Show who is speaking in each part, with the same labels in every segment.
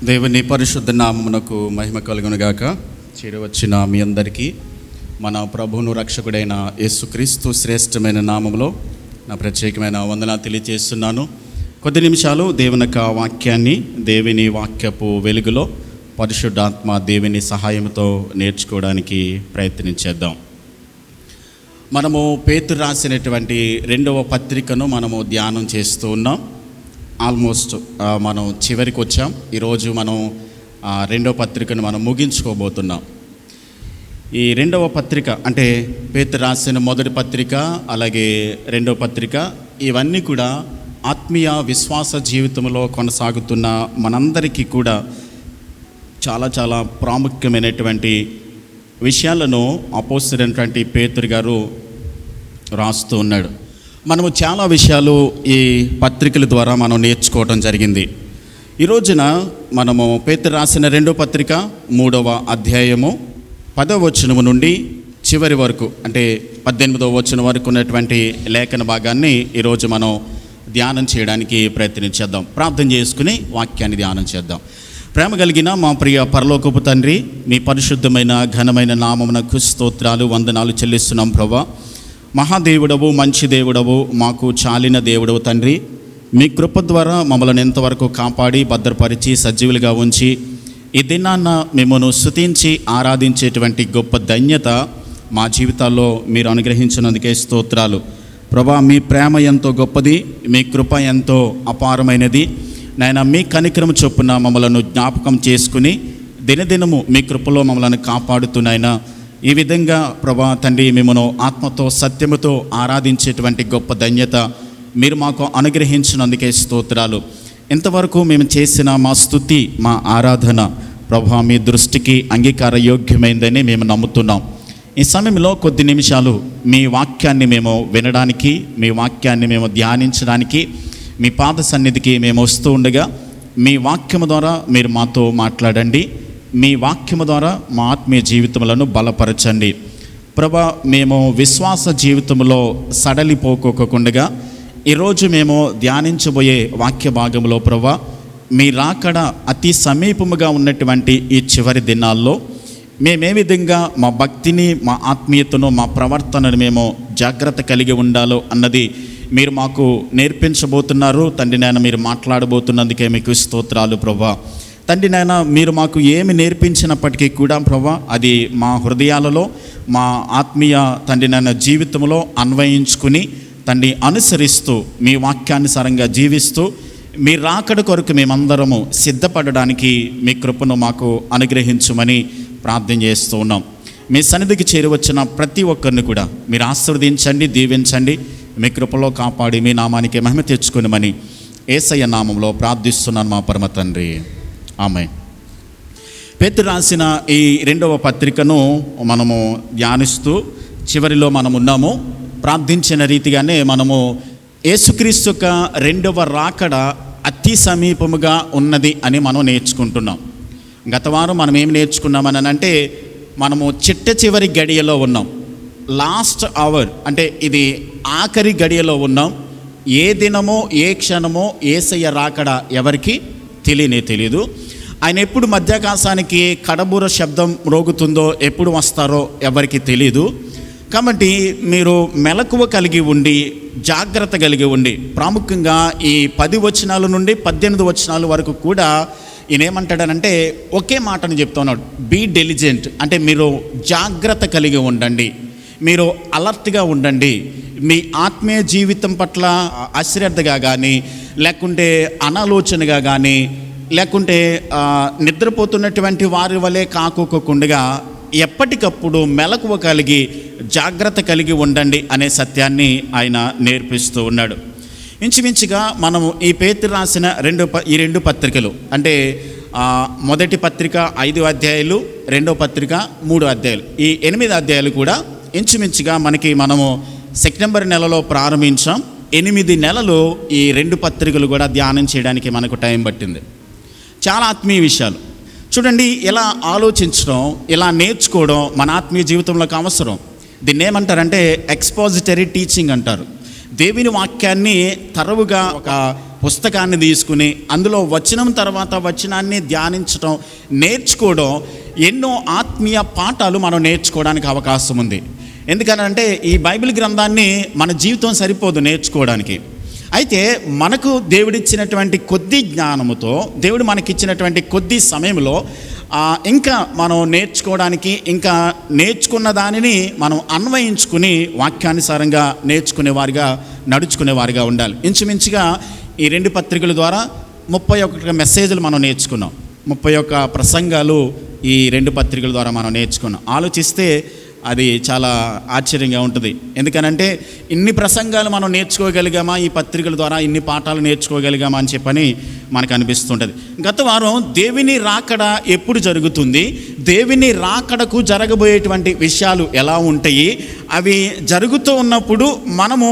Speaker 1: దేవుని పరిశుద్ధ నామమునకు మహిమ కలుగునుగాక. చేరవచ్చిన మీ అందరికీ మన ప్రభువును రక్షకుడైన యేసుక్రీస్తు శ్రేష్టమైన నామములో నా ప్రత్యేకమైన వందనాలు తెలియజేస్తున్నాను. కొద్ది నిమిషాలు దేవుని యొక్క వాక్యాన్ని దేవుని వాక్యపు వెలుగులో పరిశుద్ధాత్మ దేవుని సహాయంతో నేర్చుకోవడానికి ప్రయత్నించేద్దాం. మనము పేతురు రాసినటువంటి 2వ పత్రికను మనము ధ్యానం చేస్తూ ఉన్నాం. ఆల్మోస్ట్ మనం చివరికి వచ్చాం. ఈరోజు మనం 2వ పత్రికను మనం ముగించుకోబోతున్నాం. ఈ 2వ పత్రిక అంటే పేతురు రాసిన మొదటి పత్రిక, అలాగే 2వ పత్రిక, ఇవన్నీ కూడా ఆత్మీయ విశ్వాస జీవితంలో కొనసాగుతున్న మనందరికీ కూడా చాలా చాలా ప్రాముఖ్యమైనటువంటి విషయాలను అపోస్తలుడైనటువంటి పేతురు గారు రాస్తూ ఉన్నాడు. మనము చాలా విషయాలు ఈ పత్రికల ద్వారా మనం నేర్చుకోవడం జరిగింది. ఈ రోజున మనము పేతురు రాసిన 2వ పత్రిక 3వ అధ్యాయము 10వ వచనము నుండి చివరి వరకు అంటే 18వ వచనం వరకు ఉన్నటువంటి లేఖన భాగాన్ని ఈరోజు మనం ధ్యానం చేయడానికి ప్రయత్నించేద్దాం. ప్రార్థన చేసుకుని వాక్యాన్ని ధ్యానం చేద్దాం. ప్రేమ కలిగిన మా ప్రియ పరలోకపు తండ్రి, మీ పరిశుద్ధమైన ఘనమైన నామమునకు స్తోత్రాలు వందనాలు చెల్లిస్తున్నాం ప్రభా. మహాదేవుడవు, మంచి దేవుడవు, మాకు చాలిన దేవుడవు తండ్రి. మీ కృప ద్వారా మమ్మల్ని ఎంతవరకు కాపాడి భద్రపరిచి సజీవులుగా ఉంచి ఈ దినాన్న మిమ్మల్ని స్తుతించి ఆరాధించేటువంటి గొప్ప ధన్యత మా జీవితాల్లో మీరు అనుగ్రహించినందుకే స్తోత్రాలు ప్రభా. మీ ప్రేమ ఎంతో గొప్పది, మీ కృప ఎంతో అపారమైనది నాయన. మీ కనికరము చొప్పున మమ్మలను జ్ఞాపకం చేసుకుని దినదినము మీ కృపలో మమ్మల్ని కాపాడుతున్నాయినా. ఈ విధంగా ప్రభా తండ్రి, మిమ్మను ఆత్మతో సత్యముతో ఆరాధించేటువంటి గొప్ప ధన్యత మీరు మాకు అనుగ్రహించినందుకే స్తోత్రాలు. ఇంతవరకు మేము చేసిన మా స్తుతి, మా ఆరాధన ప్రభా మీ దృష్టికి అంగీకార యోగ్యమైందని మేము నమ్ముతున్నాం. ఈ సమయంలో కొద్ది నిమిషాలు మీ వాక్యాన్ని మేము వినడానికి, మీ వాక్యాన్ని మేము ధ్యానించడానికి మీ పాద సన్నిధికి మేము వస్తూ ఉండగా మీ వాక్యము ద్వారా మీరు మాతో మాట్లాడండి. మీ వాక్యము ద్వారా మా ఆత్మీయ జీవితములను బలపరచండి ప్రభా. మేము విశ్వాస జీవితంలో సడలిపోకోకుండా ఈరోజు మేము ధ్యానించబోయే వాక్య భాగంలో ప్రభా, మీ రాకడ అతి సమీపముగా ఉన్నటువంటి ఈ చివరి దినాల్లో మేమే విధంగా మా భక్తిని, మా ఆత్మీయతను, మా ప్రవర్తనను మేము జాగ్రత్త కలిగి ఉండాలో అన్నది మీరు మాకు నేర్పించబోతున్నారు తండ్రి నాయన. మీరు మాట్లాడబోతున్నందుకే మీకు స్తోత్రాలు ప్రభా. తండ్రి నాయన, మీరు మాకు ఏమి నేర్పించినప్పటికీ కూడా ప్రభా, అది మా హృదయాలలో, మా ఆత్మీయ తండ్రి నాయన జీవితంలో అన్వయించుకుని తండ్రి అనుసరిస్తూ మీ వాక్యానుసారంగా జీవిస్తూ మీ రాకడ కొరకు మేమందరము సిద్ధపడడానికి మీ కృపను మాకు అనుగ్రహించమని ప్రార్థన చేస్తూ ఉన్నాం. మీ సన్నిధికి చేరువచ్చిన ప్రతి ఒక్కరిని కూడా మీరు ఆశీర్వదించండి, దీవించండి, మీ కృపలో కాపాడి మీ నామానికి మహిమ తెచ్చుకునిమని యేసయ్య నామంలో ప్రార్థిస్తున్నాను మా పరమ తండ్రి, ఆమేన్. పేతురు రాసిన ఈ 2వ పత్రికను మనము ధ్యానిస్తూ చివరిలో మనం ఉన్నాము. ప్రార్థించిన రీతిగానే మనము యేసుక్రీస్తు యొక్క 2వ రాకడ అతి సమీపముగా ఉన్నది అని మనం నేర్చుకుంటున్నాం. గత వారం మనం ఏం నేర్చుకున్నామని అంటే, మనము చిట్ట చివరి గడియలో ఉన్నాం. లాస్ట్ అవర్ అంటే ఇది ఆఖరి గడియలో ఉన్నాం. ఏ దినమో ఏ క్షణమో యేసయ్య రాకడ ఎవరికి తెలియదు. ఆయన ఎప్పుడు మధ్యాకాశానికి కడబూర శబ్దం మ్రోగుతుందో, ఎప్పుడు వస్తారో ఎవరికి తెలియదు. కాబట్టి మీరు మెలకువ కలిగి ఉండి, జాగ్రత్త కలిగి ఉండి, ప్రాముఖ్యంగా ఈ 10 వచనాల నుండి 18 వచనాల వరకు కూడా ఈయన ఏమంటాడనంటే ఒకే మాటను చెప్తున్నాడు, బీ డెలిజెంట్. అంటే మీరు జాగ్రత్త కలిగి ఉండండి, మీరు అలర్ట్గా ఉండండి. మీ ఆత్మీయ జీవితం పట్ల అశ్రద్ధగా కానీ, లేకుంటే అనాలోచనగా కానీ, లేకుంటే నిద్రపోతున్నటువంటి వారి వలె కాకోకుండా ఎప్పటికప్పుడు మెలకువ కలిగి జాగ్రత్త కలిగి ఉండండి అనే సత్యాన్ని ఆయన నేర్పిస్తూ ఉన్నాడు. ఇంచుమించుగా మనము ఈ పేతురు రాసిన 2 పత్రికలు అంటే మొదటి పత్రిక 5 అధ్యాయాలు, 2వ పత్రిక 3 అధ్యాయాలు, ఈ 8 అధ్యాయాలు కూడా ఇంచుమించుగా మనము సెప్టెంబర్ నెలలో ప్రారంభించాం. 8 నెలలు ఈ 2 పత్రికలు కూడా ధ్యానం చేయడానికి మనకు టైం పట్టింది. చాలా ఆత్మీయ విషయాలు చూడండి. ఇలా ఆలోచించడం, ఇలా నేర్చుకోవడం మన ఆత్మీయ జీవితంలోకి అవసరం. దీన్ని ఏమంటారంటే ఎక్స్పోజిటరీ టీచింగ్ అంటారు. దేవుని వాక్యాన్ని తరవుగా ఒక పుస్తకాన్ని తీసుకుని అందులో వచనం తర్వాత వచనాన్ని ధ్యానించడం, నేర్చుకోవడం, ఎన్నో ఆత్మీయ పాఠాలు మనం నేర్చుకోవడానికి అవకాశం ఉంది. ఎందుకనంటే ఈ బైబిల్ గ్రంథాన్ని మన జీవితం సరిపోదు నేర్చుకోవడానికి. అయితే మనకు దేవుడిచ్చినటువంటి కొద్ది జ్ఞానముతో, దేవుడు మనకిచ్చినటువంటి కొద్ది సమయంలో ఇంకా మనం నేర్చుకోవడానికి, ఇంకా నేర్చుకున్న దానిని మనం అన్వయించుకుని వాక్యానుసారంగా నేర్చుకునేవారిగా, నడుచుకునేవారిగా ఉండాలి. ఇంచుమించుగా ఈ 2 పత్రికల ద్వారా 31 మెసేజ్లు మనం నేర్చుకున్నాం. 31 ప్రసంగాలు ఈ 2 పత్రికల ద్వారా మనం నేర్చుకున్నాం. ఆలోచిస్తే అది చాలా ఆశ్చర్యంగా ఉంటుంది. ఎందుకనంటే ఇన్ని ప్రసంగాలు మనం నేర్చుకోగలిగామా, ఈ పత్రికల ద్వారా ఇన్ని పాఠాలు నేర్చుకోగలిగామా అని చెప్పని మనకు అనిపిస్తుంటుంది. గత వారం దేవుని రాకడ ఎప్పుడు జరుగుతుంది, దేవుని రాకడకు జరగబోయేటువంటి విషయాలు ఎలా ఉంటాయి, అవి జరుగుతూ ఉన్నప్పుడు మనము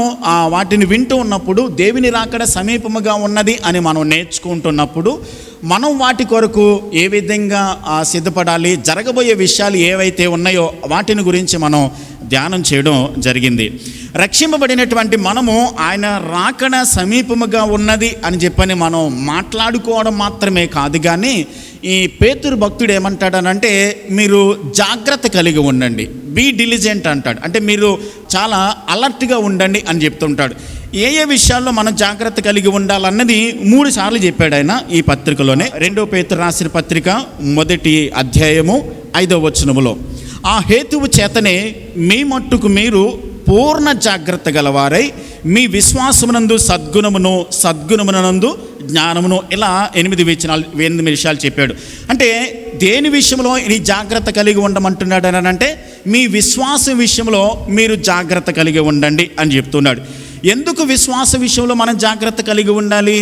Speaker 1: వాటిని వింటూ ఉన్నప్పుడు దేవుని రాకడ సమీపముగా ఉన్నది అని మనం నేర్చుకుంటున్నప్పుడు మనం వాటి కొరకు ఏ విధంగా సిద్ధపడాలి, జరగబోయే విషయాలు ఏవైతే ఉన్నాయో వాటిని గురించి మనం ధ్యానం చేయడం జరిగింది. రక్షింపబడినటువంటి మనము ఆయన రాకడ సమీపముగా ఉన్నది అని చెప్పని మనం మాట్లాడుకోవడం మాత్రమే కాదు, కానీ ఈ పేతురు భక్తుడు ఏమంటాడనంటే మీరు జాగ్రత్త కలిగి ఉండండి, బీ డిలిజెంట్ అంటాడు. అంటే మీరు చాలా అలర్ట్గా ఉండండి అని చెప్తుంటాడు. ఏ విషయాల్లో మనం జాగ్రత్త కలిగి ఉండాలన్నది 3 సార్లు చెప్పాడు ఆయన ఈ పత్రికలోనే. 2 పేతురు రాసిన పత్రిక 1వ అధ్యాయము 5వ వచనములో, ఆ హేతువు చేతనే మీ మట్టుకు మీరు పూర్ణ జాగ్రత్త గలవారై మీ విశ్వాసమునందు సద్గుణమునందు జ్ఞానమును, ఇలా 8 విషయాలు చెప్పాడు. అంటే దేని విషయంలో ఈ జాగ్రత్త కలిగి ఉండమంటున్నాడు అని అంటే మీ విశ్వాసం విషయంలో మీరు జాగ్రత్త కలిగి ఉండండి అని చెప్తున్నాడు. ఎందుకు విశ్వాస విషయంలో మనం జాగ్రత్త కలిగి ఉండాలి?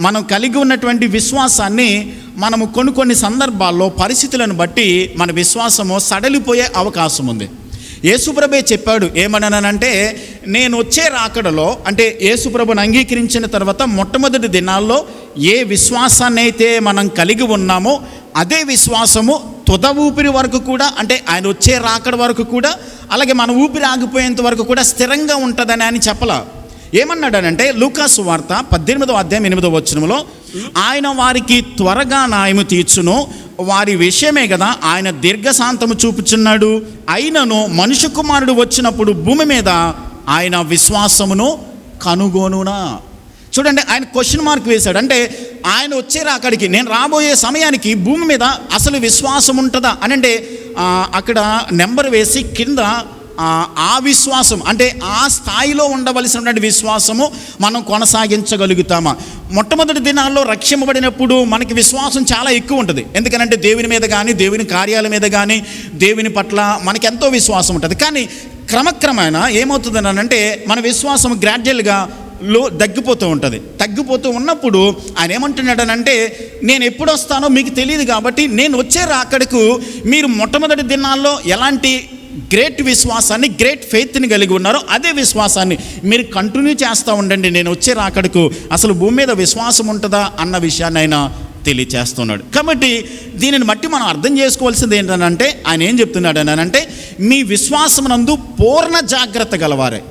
Speaker 1: మనం కలిగి ఉన్నటువంటి విశ్వాసాన్ని మనము కొన్ని సందర్భాల్లో పరిస్థితులను బట్టి మన విశ్వాసము సడలిపోయే అవకాశం ఉంది. యేసుప్రభే చెప్పాడు ఏమన్నానంటే, నేను వచ్చే రాకడలో, అంటే యేసుప్రభుని అంగీకరించిన తర్వాత మొట్టమొదటి దినాల్లో ఏ విశ్వాసాన్ని అయితే మనం కలిగి ఉన్నామో అదే విశ్వాసము తుద ఊపిరి వరకు కూడా, అంటే ఆయన వచ్చే రాకడ వరకు కూడా, అలాగే మన ఊపిరి ఆగిపోయేంత వరకు కూడా స్థిరంగా ఉంటుందని ఆయన చెప్పలా. ఏమన్నాడనంటే లూకాసు వార్త 18వ అధ్యాయం 8వ వచనంలో, ఆయన వారికి త్వరగా న్యాయము తీర్చును, వారి విషయమే కదా ఆయన దీర్ఘశాంతము చూపుచున్నాడు, అయినను మనుష్య కుమారుడు వచ్చినప్పుడు భూమి మీద ఆయన విశ్వాసమును కనుగొనునా. చూడండి, ఆయన క్వశ్చన్ మార్క్ వేశాడు. అంటే ఆయన వచ్చే రాకడికి, నేను రాబోయే సమయానికి భూమి మీద అసలు విశ్వాసం ఉంటుందా అని అంటే అక్కడ నెంబర్ వేసి కింద ఆ విశ్వాసం, అంటే ఆ స్థాయిలో ఉండవలసినటువంటి విశ్వాసము మనం కొనసాగించగలుగుతామా? మొట్టమొదటి దినాల్లో రక్షింపబడినప్పుడు మనకి విశ్వాసం చాలా ఎక్కువ ఉంటుంది. ఎందుకనంటే దేవుని మీద కానీ, దేవుని కార్యాల మీద కానీ, దేవుని పట్ల మనకి ఎంతో విశ్వాసం ఉంటుంది. కానీ క్రమక్రమేణా ఏమవుతుందని అంటే మన విశ్వాసం గ్రాడ్యువల్గా తగ్గిపోతూ ఉంటుంది. తగ్గిపోతూ ఉన్నప్పుడు ఆయన ఏమంటున్నాడనంటే, నేను ఎప్పుడు వస్తానో మీకు తెలియదు కాబట్టి నేను వచ్చే రాకడకు మీరు మొట్టమొదటి దినాల్లో ఎలాంటి గ్రేట్ విశ్వాసాన్ని, గ్రేట్ ఫెయిత్ని కలిగి ఉన్నారో అదే విశ్వాసాన్ని మీరు కంటిన్యూ చేస్తూ ఉండండి. నేను వచ్చే రాకడకు అసలు భూమి మీద విశ్వాసం ఉంటుందా అన్న విషయాన్ని ఆయన తెలియచేస్తున్నాడు. కాబట్టి దీనిని బట్టి మనం అర్థం చేసుకోవాల్సింది ఏంటంటే, ఆయన ఏం చెప్తున్నాడు అని అంటే, మీ విశ్వాసమునందు పూర్ణ జాగ్రత్త గలవారే,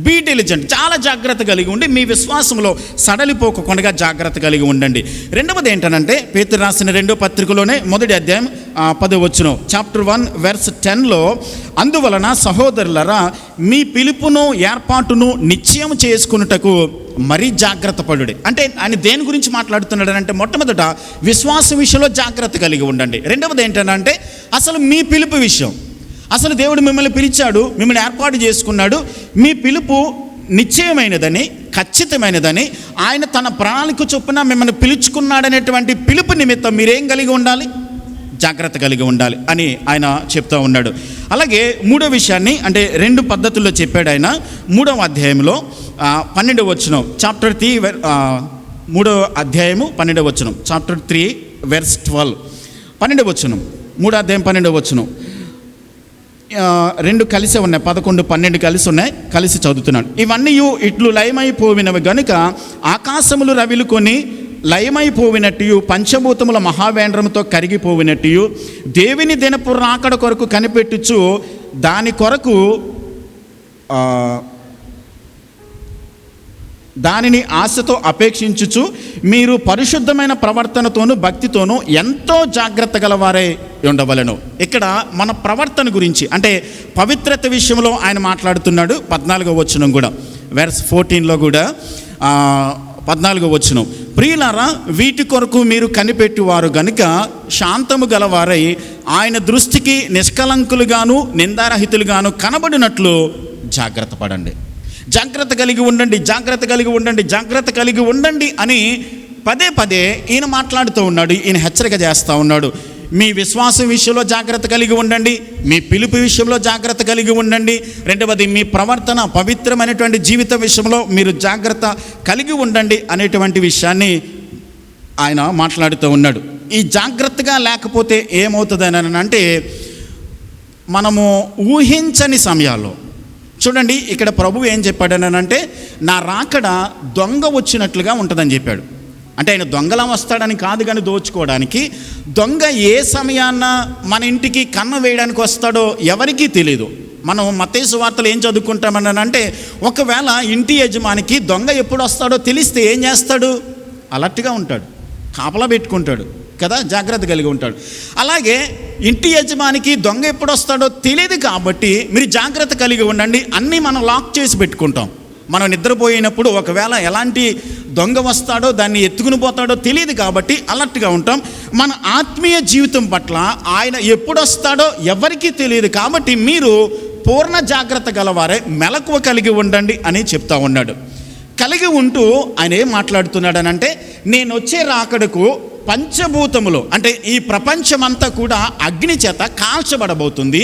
Speaker 1: బీ డిలిజెంట్, చాలా జాగ్రత్త కలిగి ఉండి మీ విశ్వాసంలో సడలిపోకుండా జాగ్రత్త కలిగి ఉండండి. రెండవది ఏంటనంటే పేతురు రాసిన 2వ పత్రికలోనే 1వ అధ్యాయం 10వ వచనం, చాప్టర్ 1 వెర్స్ 10లో, అందువలన సహోదరులరా మీ పిలుపును ఏర్పాటును నిశ్చయం చేసుకున్నటకు మరీ జాగ్రత్త పడుడి. అంటే ఆయన దేని గురించి మాట్లాడుతున్నాడు అంటే, మొట్టమొదట విశ్వాస విషయంలో జాగ్రత్త కలిగి ఉండండి. రెండవది ఏంటంటే అసలు మీ పిలుపు విషయం, అసలు దేవుడు మిమ్మల్ని పిలిచాడు, మిమ్మల్ని ఏర్పాటు చేసుకున్నాడు, మీ పిలుపు నిశ్చయమైనదని, ఖచ్చితమైనదని, ఆయన తన ప్రణాళిక చొప్పున మిమ్మల్ని పిలుచుకున్నాడనేటువంటి పిలుపు నిమిత్తం మీరేం కలిగి ఉండాలి? జాగ్రత్త కలిగి ఉండాలి అని ఆయన చెప్తూ ఉన్నాడు. అలాగే 3వ విషయాన్ని, అంటే 2 పద్ధతుల్లో చెప్పాడు ఆయన. 3వ అధ్యాయంలో 12వ వచనం, చాప్టర్ 3 3వ అధ్యాయము 12వ వచనం, చాప్టర్ 3 వెర్స్ 12, 12వ వచనం, 3వ అధ్యాయం 12వ వచనం. 2 కలిసే ఉన్నాయి, 11, 12 కలిసి ఉన్నాయి, కలిసి చదువుతున్నాడు. ఇవన్నీ ఇట్లు లయమైపోయినవి గనుక ఆకాశములు రవిలుకొని లయమైపోయినట్టు, పంచభూతముల మహావేంద్రముతో కరిగిపోయినట్టు, దేవుని దినపు రాకడ కొరకు కనిపెట్టుచు దాని కొరకు దానిని ఆశతో అపేక్షించుచు మీరు పరిశుద్ధమైన ప్రవర్తనతోనూ భక్తితోనూ ఎంతో జాగ్రత్త గలవారై ఉండవలెను. ఇక్కడ మన ప్రవర్తన గురించి అంటే పవిత్రత విషయంలో ఆయన మాట్లాడుతున్నాడు. 14వ వచనం కూడా, వెర్స్ 14లో కూడా 14వ వచనం, ప్రియులారా వీటి కొరకు మీరు కనిపెట్టువారు గనుక శాంతము గలవారై ఆయన దృష్టికి నిష్కలంకులుగాను నిందారహితులుగాను కనబడినట్లు జాగ్రత్త పడండి. జాగ్రత్త కలిగి ఉండండి, జాగ్రత్త కలిగి ఉండండి, జాగ్రత్త కలిగి ఉండండి అని పదే పదే ఈయన మాట్లాడుతూ ఉన్నాడు. ఈయన హెచ్చరిక చేస్తూ ఉన్నాడు. మీ విశ్వాసం విషయంలో జాగ్రత్త కలిగి ఉండండి, మీ పిలుపు విషయంలో జాగ్రత్త కలిగి ఉండండి. రెండవది మీ ప్రవర్తన పవిత్రమైనటువంటి జీవిత విషయంలో మీరు జాగ్రత్త కలిగి ఉండండి అనేటువంటి విషయాన్ని ఆయన మాట్లాడుతూ ఉన్నాడు. ఈ జాగ్రత్తగా లేకపోతే ఏమవుతుందని అంటే మనము ఊహించని సమయాల్లో చూడండి, ఇక్కడ ప్రభువు ఏం చెప్పాడనంటే నా రాకడ దొంగ వచ్చినట్లుగా ఉంటుందని చెప్పాడు. అంటే ఆయన దొంగలా వస్తాడని కాదు, కానీ దోచుకోవడానికి. దొంగ ఏ సమయాన్న మన ఇంటికి కన్ను వేయడానికి వస్తాడో ఎవరికీ తెలియదు. మనం మత్తయి సువార్తలు ఏం చదువుకుంటామని అంటే ఒకవేళ ఇంటి యజమానికి దొంగ ఎప్పుడు వస్తాడో తెలిస్తే ఏం చేస్తాడు? అలర్ట్గా ఉంటాడు, కాపలా పెట్టుకుంటాడు కదా, జాగ్రత్త కలిగి ఉంటాడు. అలాగే ఇంటి యజమానికి దొంగ ఎప్పుడు వస్తాడో తెలియదు కాబట్టి మీరు జాగ్రత్త కలిగి ఉండండి. అన్నీ మనం లాక్ చేసి పెట్టుకుంటాం. మనం నిద్రపోయినప్పుడు ఒకవేళ ఎలాంటి దొంగ వస్తాడో దాన్ని ఎత్తుకుని పోతాడో తెలియదు కాబట్టి అలర్ట్గా ఉంటాం. మన ఆత్మీయ జీవితం పట్ల ఆయన ఎప్పుడు వస్తాడో ఎవరికీ తెలియదు కాబట్టి మీరు పూర్ణ జాగ్రత్త గలవారే మెలకువ కలిగి ఉండండి అని చెప్తా ఉన్నాడు. కలిగి ఉంటూ ఆయన ఏం మాట్లాడుతున్నాడు అని అంటే నేను వచ్చే రాకడకు పంచభూతములు అంటే ఈ ప్రపంచమంతా కూడా అగ్ని చేత కాల్చబడబోతుంది.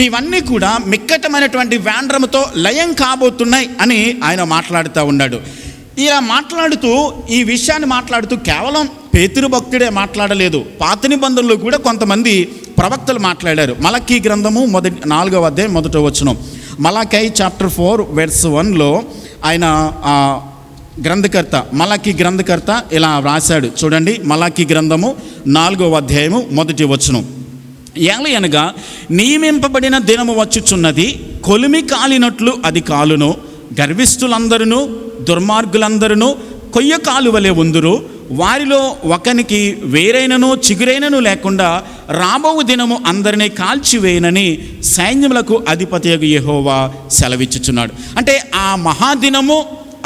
Speaker 1: ఇవన్నీ కూడా మిక్కటమైనటువంటి వేండ్రముతో లయం కాబోతున్నాయి అని ఆయన మాట్లాడుతూ ఉన్నాడు. ఇలా మాట్లాడుతూ ఈ విషయాన్ని మాట్లాడుతూ కేవలం పేతురు భక్తుడే మాట్లాడలేదు, పాత నిబంధనలో కూడా కొంతమంది ప్రవక్తలు మాట్లాడారు. మలకీ గ్రంథము 4వ అధ్యాయం 1వ వచనం, మలాకీ చాప్టర్ 4 వెర్స్ 1లో ఆయన గ్రంథకర్త మలాకీ గ్రంథకర్త ఇలా రాశాడు. చూడండి, మలాకీ గ్రంథము 4వ అధ్యాయము 1వ వచనం, ఏలయనగా నియమింపబడిన దినము వచ్చుచున్నది, కొలిమి కాలినట్లు అది కాలును, గర్విష్ఠులందరూ దుర్మార్గులందరూ కొయ్య కాలువలే ఉందురు, వారిలో ఒకనికి వేరైనను చిగురైనను లేకుండా రాబో దినము అందరినీ కాల్చివేయనని సైన్యములకు అధిపతియగు యెహోవా సెలవిచ్చుచున్నాడు. అంటే ఆ మహాదినము,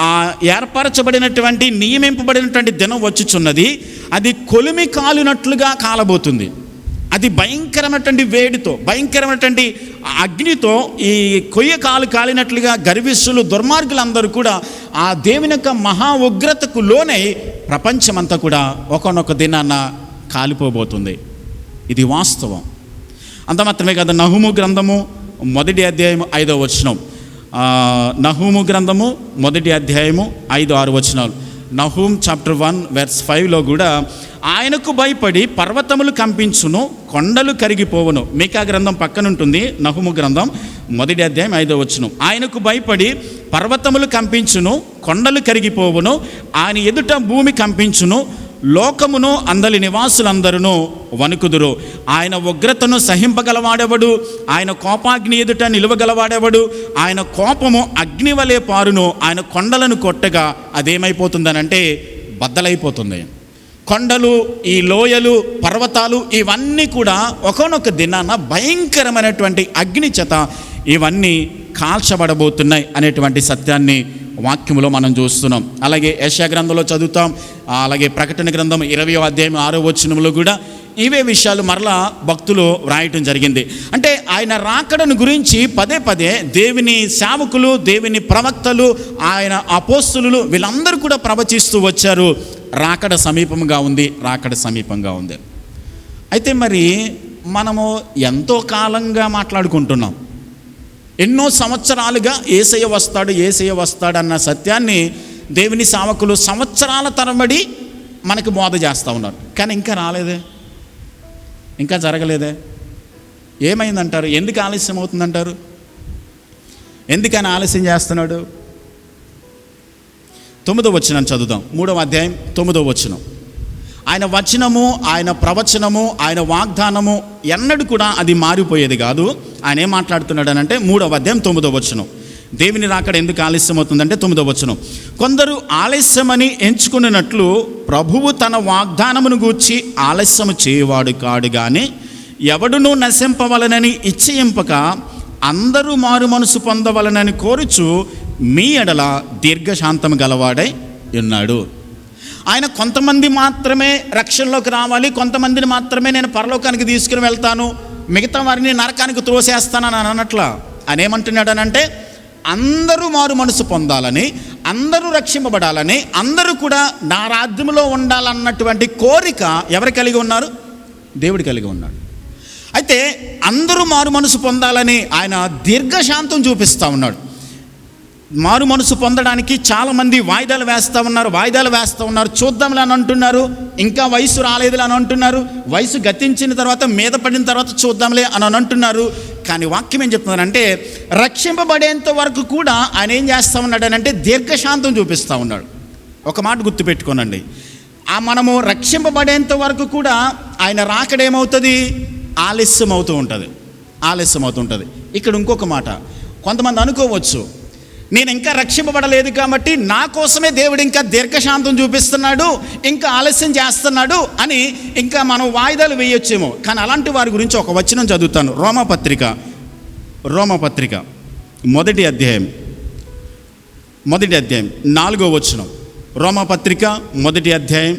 Speaker 1: ఆ ఏర్పరచబడినటువంటి నియమింపబడినటువంటి దినం వచ్చుచున్నది, అది కొలిమి కాలునట్లుగా కాలబోతుంది. అది భయంకరమైనటువంటి వేడితో, భయంకరమైనటువంటి అగ్నితో ఈ కొయ్య కాలినట్లుగా గర్విష్ఠులు దుర్మార్గులందరూ కూడా ఆ దేవుని యొక్క మహా ఉగ్రతకు లోనై ప్రపంచమంతా కూడా ఒకనొక దినాన్న కాలిపోబోతుంది. ఇది వాస్తవం. అంత మాత్రమే కాదు, నహూము గ్రంథము 1వ అధ్యాయము 5వ వచనం, నహూము గ్రంథము 1వ అధ్యాయము 5-6 వచనాలు, నహూమ్ చాప్టర్ 1 వెర్స్ 5లో కూడా ఆయనకు భయపడి పర్వతములు కంపించును, కొండలు కరిగిపోవును. మీకా గ్రంథం పక్కన ఉంటుంది, నహూము గ్రంథం 1వ అధ్యాయం 5వ వచనం, ఆయనకు భయపడి పర్వతములు కంపించును, కొండలు కరిగిపోవును, ఆయన ఎదుట భూమి కంపించును, లోకమును అందలి నివాసులందరూ వణుకుదురు. ఆయన ఉగ్రతను సహింపగలవాడెవడు? ఆయన కోపాగ్ని ఎదుట నిలువగలవాడెవడు? ఆయన కోపము అగ్ని వలె పారును, ఆయన కొండలను కొట్టగా అదేమైపోతుందనంటే బద్దలైపోతుంది. కొండలు, ఈ లోయలు, పర్వతాలు ఇవన్నీ కూడా ఒకానొక దినాన భయంకరమైనటువంటి అగ్ని చేత ఇవన్నీ కాల్చబడబోతున్నాయి అనేటువంటి సత్యాన్ని వాక్యములో మనం చూస్తున్నాం. అలాగే యెషయా గ్రంథంలో చదువుతాం, అలాగే ప్రకటన గ్రంథం 20వ అధ్యాయం 6వ వచనంలో కూడా ఇవే విషయాలు మరలా భక్తులు వ్రాయటం జరిగింది. అంటే ఆయన రాకడను గురించి పదే పదే దేవుని సేవకులు, దేవుని ప్రవక్తలు, ఆయన అపోస్తలులు వీళ్ళందరూ కూడా ప్రవచిస్తూ వచ్చారు. రాకడ సమీపంగా ఉంది, రాకడ సమీపంగా ఉంది. అయితే మరి మనము ఎంతో కాలంగా మాట్లాడుకుంటున్నాం, ఎన్నో సంవత్సరాలుగా యేసయ్య వస్తాడు, యేసయ్య వస్తాడు అన్న సత్యాన్ని దేవుని సేవకులు సంవత్సరాల తరబడి మనకు బోధ చేస్తూ ఉన్నారు. కానీ ఇంకా రాలేదే, ఇంకా జరగలేదే. ఏమైందంటారు? ఎందుకు ఆలస్యం అవుతుందంటారు? ఎందుకని ఆలస్యం చేస్తున్నాడు? 9వ వచనం చదువుదాం, 3వ అధ్యాయం 9వ వచనం. ఆయన వచనము, ఆయన ప్రవచనము, ఆయన వాగ్దానము ఎన్నడూ కూడా అది మారిపోయేది కాదు. ఆయన ఏం మాట్లాడుతున్నాడు అనంటే 3వ అధ్యాయం 9వ వచనం, దేవుని రాకడ ఎందుకు ఆలస్యం అవుతుందంటే 9వ వచనం, కొందరు ఆలస్యమని ఎంచుకున్నట్లు ప్రభువు తన వాగ్దానమును గూర్చి ఆలస్యము చేయవాడు కాడు గాని ఎవడునూ నశింపవలనని ఇచ్చయింపక అందరూ మారు మనసు పొందవలనని కోరుచు మీ ఎడల దీర్ఘశాంతము గలవాడై ఉన్నాడు. ఆయన కొంతమంది మాత్రమే రక్షణలోకి రావాలి, కొంతమందిని మాత్రమే నేను పరలోకానికి తీసుకుని వెళ్తాను, మిగతా వారిని నరకానికి త్రోసేస్తానని అనట్లా. ఆయన ఏమంటున్నాడనంటే అందరూ మారు మనసు పొందాలని, అందరూ రక్షింపబడాలని, అందరూ కూడా నా రాజ్యంలో ఉండాలన్నటువంటి కోరిక ఎవరు కలిగి ఉన్నారు? దేవుడు కలిగి ఉన్నాడు. అయితే అందరూ మారు మనసు పొందాలని ఆయన దీర్ఘశాంతం చూపిస్తూ ఉన్నాడు. మారు మనసు పొందడానికి చాలామంది వాయిదాలు వేస్తూ ఉన్నారు, చూద్దాంలే అని అంటున్నారు, ఇంకా వయసు రాలేదులే అని అంటున్నారు, వయసు గతించిన తర్వాత మీద పడిన తర్వాత చూద్దాంలే అని అంటున్నారు. కానీ వాక్యం ఏం చెప్తున్నారంటే రక్షింపబడేంత వరకు కూడా ఆయన ఏం చేస్తూ ఉన్నాడనంటే దీర్ఘశాంతం చూపిస్తూ ఉన్నాడు. ఒక మాట గుర్తుపెట్టుకోనండి, మనము రక్షింపబడేంత వరకు కూడా ఆయన రాకడేమవుతుంది? ఆలస్యం అవుతూ ఉంటుంది. ఇక్కడ ఇంకొక మాట, కొంతమంది అనుకోవచ్చు, నేను ఇంకా రక్షింపబడలేదు కాబట్టి నా కోసమే దేవుడు ఇంకా దీర్ఘశాంతం చూపిస్తున్నాడు, ఇంకా ఆలస్యం చేస్తున్నాడు అని ఇంకా మనం వాయిదాలు వేయొచ్చేమో. కానీ అలాంటి వారి గురించి ఒక వచనం చదువుతాను. రోమపత్రిక 1వ అధ్యాయం 4వ వచనం. రోమపత్రిక 1వ అధ్యాయం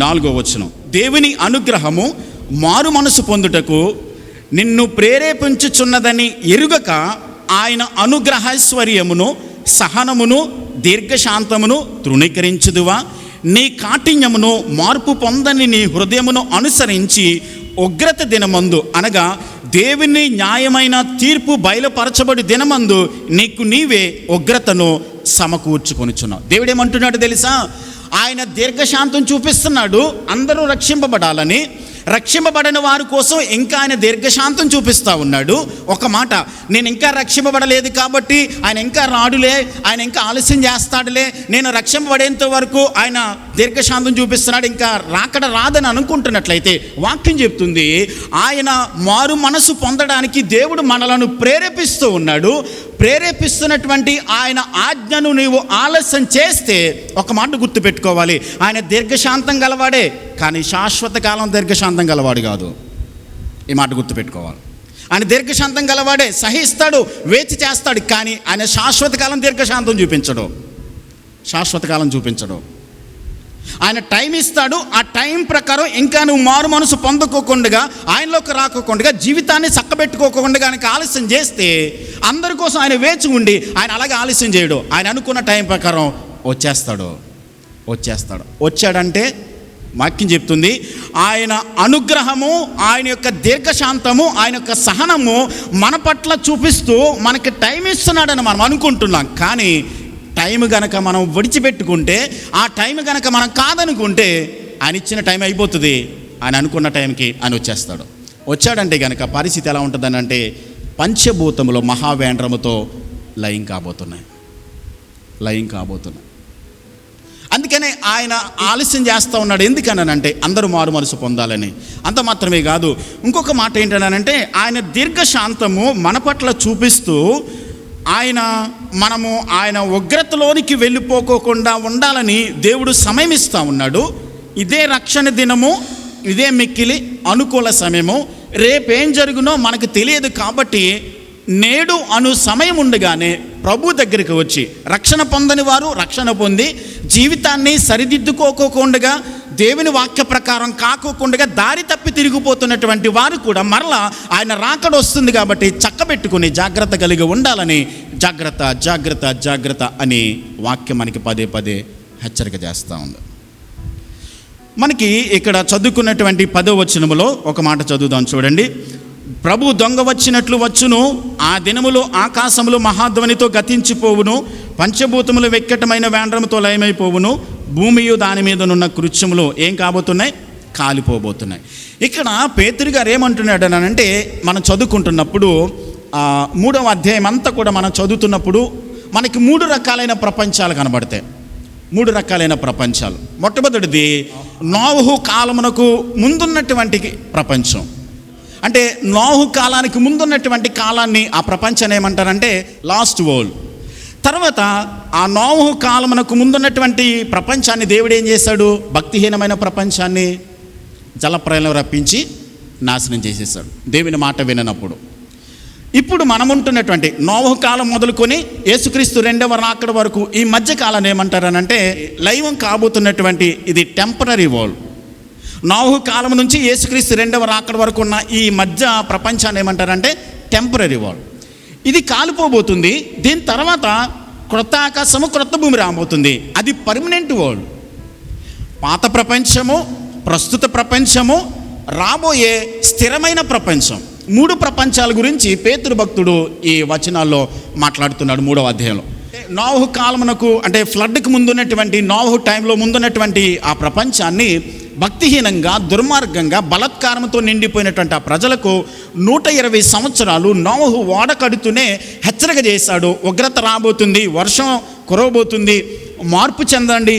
Speaker 1: 4వ వచనం. దేవుని అనుగ్రహము మారు మనసు పొందుటకు నిన్ను ప్రేరేపించుచున్నదని ఎరుగక ఆయన అనుగ్రహైశ్వర్యమును సహనమును దీర్ఘశాంతమును తృణీకరించుదువా? నీ కాఠిన్యమును మార్పు పొందని నీ హృదయమును అనుసరించి ఉగ్రత దినమందు, అనగా దేవుని న్యాయమైన తీర్పు బయలుపరచబడి దినమందు నీకు నీవే ఉగ్రతను సమకూర్చుకొనుచున్నావు. దేవుడేమంటున్నాడు తెలుసా? ఆయన దీర్ఘశాంతం చూపిస్తున్నాడు అందరూ రక్షింపబడాలని. రక్షింపబడిన వారి కోసం ఇంకా ఆయన దీర్ఘశాంతం చూపిస్తూ ఉన్నాడు. ఒక మాట, నేను ఇంకా రక్షింపబడలేదు కాబట్టి ఆయన ఇంకా రాడులే, ఆయన ఇంకా ఆలస్యం చేస్తాడులే, నేను రక్షింపబడేంత వరకు ఆయన దీర్ఘశాంతం చూపిస్తున్నాడు, ఇంకా రాకడ రాదని అనుకుంటున్నట్లయితే వాక్యం చెప్తుంది ఆయన మారు మనసు పొందడానికి దేవుడు మనలను ప్రేరేపిస్తూ ఉన్నాడు. ప్రేరేపిస్తున్నటువంటి ఆయన ఆజ్ఞను నీవు ఆలస్యం చేస్తే ఒక మాట గుర్తుపెట్టుకోవాలి, ఆయన దీర్ఘశాంతం గలవాడే కానీ శాశ్వత కాలం దీర్ఘశాంతం గలవాడు కాదు. ఈ మాట గుర్తుపెట్టుకోవాలి. ఆయన దీర్ఘశాంతం గలవాడే, సహిస్తాడు, వేచి చేస్తాడు, కానీ ఆయన శాశ్వత కాలం దీర్ఘశాంతం చూపించడు. ఆయన టైం ఇస్తాడు, ఆ టైం ప్రకారం ఇంకా నువ్వు మారు మనసు పొందుకోకుండా, ఆయనలోకి రాకోకుండా, జీవితాన్ని చక్కబెట్టుకోకుండా కనుక ఆలస్యం చేస్తే అందరి కోసం ఆయన వేచి ఉండి ఆయన అలాగే ఆలస్యం చేయడు. ఆయన అనుకున్న టైం ప్రకారం వచ్చాడంటే వాక్యం చెప్తుంది ఆయన అనుగ్రహము, ఆయన యొక్క దీర్ఘశాంతము, ఆయన యొక్క సహనము మన పట్ల చూపిస్తూ మనకి టైం ఇస్తున్నాడని మనం అనుకుంటున్నాం. కానీ టైం గనక మనం విడిచిపెట్టుకుంటే, ఆ టైం గనక మనం కాదనుకుంటే ఆయన ఇచ్చిన టైం అయిపోతుంది, ఆయన అనుకున్న టైంకి ఆయన వచ్చాడంటే గనక పరిస్థితి ఎలా ఉంటుందని అంటే పంచభూతములో మహావేంద్రముతో లయం కాబోతున్నాయి. అందుకనే ఆయన ఆలస్యం చేస్తూ ఉన్నాడు. ఎందుకనంటే అందరూ మారు మనసు పొందాలని. అంత మాత్రమే కాదు, ఇంకొక మాట ఏంటనంటే ఆయన దీర్ఘశాంతము మన పట్ల చూపిస్తూ ఆయన ఉగ్రతలోనికి వెళ్ళిపోకోకుండా ఉండాలని దేవుడు సమయం ఇస్తూ ఉన్నాడు. ఇదే రక్షణ దినము, ఇదే మిక్కిలి అనుకూల సమయము. రేపేం జరుగునో మనకు తెలియదు కాబట్టి నేడు సమయం ఉండగానే ప్రభు దగ్గరికి వచ్చి రక్షణ పొందని వారు రక్షణ పొంది జీవితాన్ని సరిదిద్దుకోకుండా, దేవుని వాక్య ప్రకారం కాకోకుండా దారి తప్పి తిరిగిపోతున్నటువంటి వారు కూడా మరలా ఆయన రాకడ వస్తుంది కాబట్టి చక్కబెట్టుకుని జాగ్రత్త కలిగి ఉండాలని జాగ్రత్త అని వాక్యం మనకి పదే పదే హెచ్చరిక చేస్తూ ఉంది. మనకి ఇక్కడ చదువుకున్నటువంటి 10వ వచనములో ఒక మాట చదువుదాం చూడండి. ప్రభు దొంగ వచ్చినట్లు వచ్చును, ఆ దినములో ఆకాశములు మహాధ్వనితో గతించిపోవును, పంచభూతములు వెక్కటమైన వేండ్రముతో లయమైపోవును, భూమియు దాని మీదనున్న కృత్యములు ఏం కాబోతున్నాయి? కాలిపోబోతున్నాయి. ఇక్కడ పేతురు గారు ఏమంటున్నాడనంటే, మనం చదువుకుంటున్నప్పుడు 3వ అధ్యాయం అంతా కూడా మనం చదువుతున్నప్పుడు మనకి 3 రకాలైన ప్రపంచాలు కనబడతాయి. 3 రకాలైన ప్రపంచాలు. మొట్టమొదటిది నోవహు కాలమునకు ముందున్నటువంటి ప్రపంచం. అంటే నోవహు కాలానికి ముందున్నటువంటి కాలాన్ని ఆ ప్రపంచాన్ని ఏమంటారంటే లాస్ట్ వరల్డ్. తర్వాత ఆ నోవహు కాలమునకు ముందున్నటువంటి ప్రపంచాన్ని దేవుడు ఏం చేశాడు? భక్తిహీనమైన ప్రపంచాన్ని జలప్రలయం రప్పించి నాశనం చేసేసాడు, దేవుని మాట విననప్పుడు. ఇప్పుడు మనం ఉంటున్నటువంటి నోవహు కాలం మొదలుకొని యేసుక్రీస్తు రెండవ రాకడ వరకు ఈ మధ్య కాలాన్ని ఏమంటారనంటే లైవం కాబోతున్నటువంటి ఇది టెంపరరీ వరల్డ్. నోవహు కాలం నుంచి యేసుక్రీస్తు రెండవ రాకడ వరకు ఉన్న ఈ మధ్య ప్రపంచాన్ని ఏమంటారంటే టెంపరరీ వరల్డ్. ఇది కాలిపోబోతుంది. దీని తర్వాత క్రొత్త ఆకాశము, క్రొత్త భూమి రాబోతుంది. అది పర్మనెంట్ వరల్డ్. పాత ప్రపంచము, ప్రస్తుత ప్రపంచము, రాబోయే స్థిరమైన ప్రపంచం, 3 ప్రపంచాల గురించి పేతురు భక్తుడు ఈ వచనాల్లో మాట్లాడుతున్నాడు 3వ అధ్యాయంలో. నోవహు కాలమునకు అంటే ఫ్లడ్కి ముందున్నటువంటి నోవహు టైంలో ముందున్నటువంటి ఆ ప్రపంచాన్ని భక్తిహీనంగా, దుర్మార్గంగా, బలత్కారంతో నిండిపోయినటువంటి ఆ ప్రజలకు 120 సంవత్సరాలు నోవహు ఓడ కడుతూనే హెచ్చరిక చేశాడు. ఉగ్రత రాబోతుంది, వర్షం కురవబోతుంది, మార్పు చెందండి,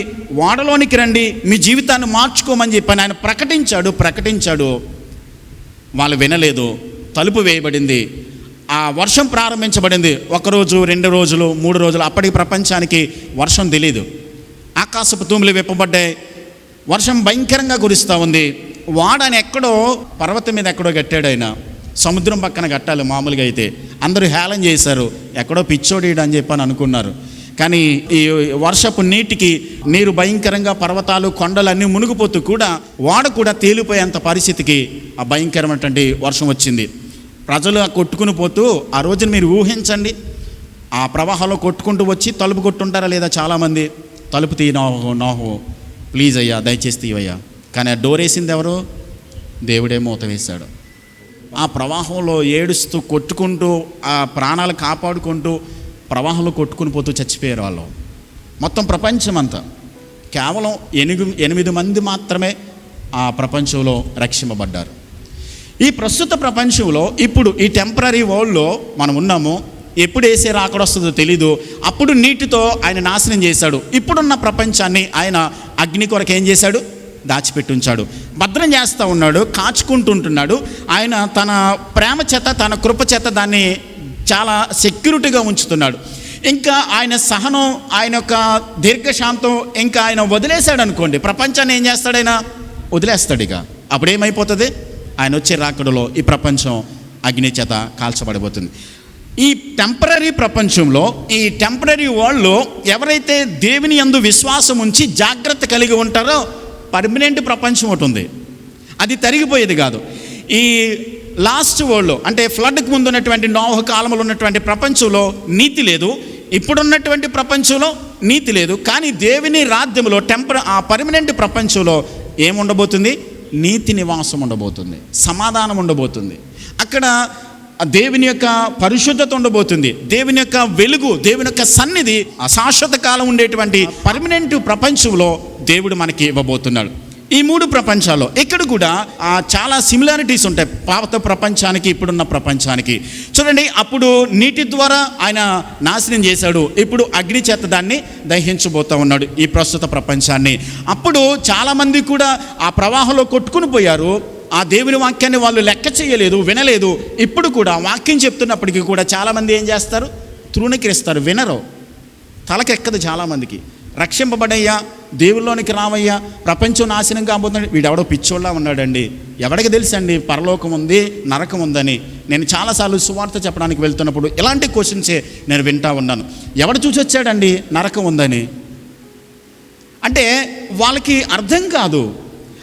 Speaker 1: ఓడలోనికి రండి, మీ జీవితాన్ని మార్చుకోమని చెప్పని ఆయన ప్రకటించాడు. వాళ్ళు వినలేదు. తలుపు వేయబడింది, ఆ వర్షం ప్రారంభించబడింది. 1 రోజు, 2 రోజులు, 3 రోజులు. అప్పటికి ప్రపంచానికి వర్షం తెలీదు. ఆకాశపు తూములు విప్పబడ్డాయి, వర్షం భయంకరంగా కురుస్తూ ఉంది. వాడని ఎక్కడో పర్వతం మీద ఎక్కడో కట్టాడు ఆయన. సముద్రం పక్కన కట్టాలి మామూలుగా అయితే. అందరూ హేళన చేశారు, ఎక్కడో పిచ్చోడీడు అని చెప్పని అనుకున్నారు. కానీ ఈ వర్షపు నీటికి నీరు భయంకరంగా పర్వతాలు, కొండలన్నీ మునిగిపోతూ కూడా వాడ కూడా తేలిపోయేంత పరిస్థితికి ఆ భయంకరమైనటువంటి వర్షం వచ్చింది. ప్రజలు కొట్టుకుని పోతూ ఆ రోజున మీరు ఊహించండి, ఆ ప్రవాహంలో కొట్టుకుంటూ వచ్చి తలుపు కొట్టుంటారా లేదా చాలామంది? తలుపు తీ నోహు ప్లీజ్ అయ్యా, దయచేసి తీవయ్యా. కానీ ఆ డోర్ వేసింది ఎవరు? దేవుడే మూత వేశాడు. ఆ ప్రవాహంలో ఏడుస్తూ కొట్టుకుంటూ ఆ ప్రాణాలు కాపాడుకుంటూ ప్రవాహంలో కొట్టుకుని పోతూ చచ్చిపోయారు వాళ్ళు. మొత్తం ప్రపంచం అంతా కేవలం 8 మంది మాత్రమే ఆ ప్రపంచంలో రక్షింపబడ్డారు. ఈ ప్రస్తుత ప్రపంచంలో ఇప్పుడు ఈ టెంపరరీ వరల్డ్లో మనం ఉన్నాము. ఎప్పుడు వేసే రాకడొస్తుందో తెలీదు. అప్పుడు నీటితో ఆయన నాశనం చేశాడు. ఇప్పుడున్న ప్రపంచాన్ని ఆయన అగ్ని కొరకు ఏం చేశాడు? దాచిపెట్టి ఉంచాడు, భద్రం చేస్తూ ఉన్నాడు, కాచుకుంటుంటున్నాడు. ఆయన తన ప్రేమ చేత, తన కృప చేత దాన్ని చాలా సెక్యూరిటీగా ఉంచుతున్నాడు. ఇంకా ఆయన సహనం, ఆయన యొక్క దీర్ఘశాంతం ఇంకా ఆయన వదిలేశాడు అనుకోండి, ప్రపంచాన్ని ఏం చేస్తాడు? ఆయన వదిలేస్తాడు. ఇక అప్పుడేమైపోతుంది? ఆయన వచ్చే రాకడలో ఈ ప్రపంచం అగ్ని చేత కాల్చబడిపోతుంది. ఈ టెంపరరీ ప్రపంచంలో, ఈ టెంపరరీ వరల్డ్లో ఎవరైతే దేవుని యందు విశ్వాసం ఉంచి జాగ్రత్త కలిగి ఉంటారో పర్మనెంట్ ప్రపంచం ఒకటి ఉంది, అది తరిగిపోయేది కాదు. ఈ లాస్ట్ వరల్డ్లో అంటే ఫ్లడ్కి ముందు ఉన్నటువంటి నోవహు కాలంలో ఉన్నటువంటి ప్రపంచంలో నీతి లేదు. ఇప్పుడున్నటువంటి ప్రపంచంలో నీతి లేదు. కానీ దేవుని రాజ్యంలో ఆ పర్మనెంట్ ప్రపంచంలో ఏముండబోతుంది? నీతి నివాసం ఉండబోతుంది, సమాధానం ఉండబోతుంది. అక్కడ దేవుని యొక్క పరిశుద్ధత ఉండబోతుంది, దేవుని యొక్క వెలుగు, దేవుని యొక్క సన్నిధి అశాశ్వత కాలం ఉండేటువంటి పర్మనెంట్ ప్రపంచంలో దేవుడు మనకి ఇవ్వబోతున్నాడు. ఈ 3 ప్రపంచాల్లో ఇక్కడ కూడా చాలా సిమిలారిటీస్ ఉంటాయి పాత ప్రపంచానికి, ఇప్పుడున్న ప్రపంచానికి. చూడండి, అప్పుడు నీటి ద్వారా ఆయన నాశనం చేశాడు, ఇప్పుడు అగ్ని చేత దాన్ని దహించబోతూ ఉన్నాడు ఈ ప్రస్తుత ప్రపంచాన్ని. అప్పుడు చాలామంది కూడా ఆ ప్రవాహంలో కొట్టుకుని పోయారు. ఆ దేవుని వాక్యాన్ని వాళ్ళు లెక్క చేయలేదు, వినలేదు. ఇప్పుడు కూడా వాక్యం చెప్తున్నప్పటికీ కూడా చాలామంది ఏం చేస్తారు? తృణీకరిస్తారు, వినరు, తలకెక్కదు చాలామందికి. రక్షింపబడయ్యా, దేవుల్లోనికి రావయ్యా, ప్రపంచం నాశనం కాబోతుంది, వీడెవడో పిచ్చోళ్ళ ఉన్నాడండి, ఎవడికి తెలుసండి పరలోకం ఉంది, నరకం ఉందని. నేను చాలాసార్లు సువార్త చెప్పడానికి వెళ్తున్నప్పుడు ఇలాంటి క్వశ్చన్సే నేను వింటా ఉన్నాను. ఎవడు చూసి వచ్చాడండి నరకం ఉందని? అంటే వాళ్ళకి అర్థం కాదు.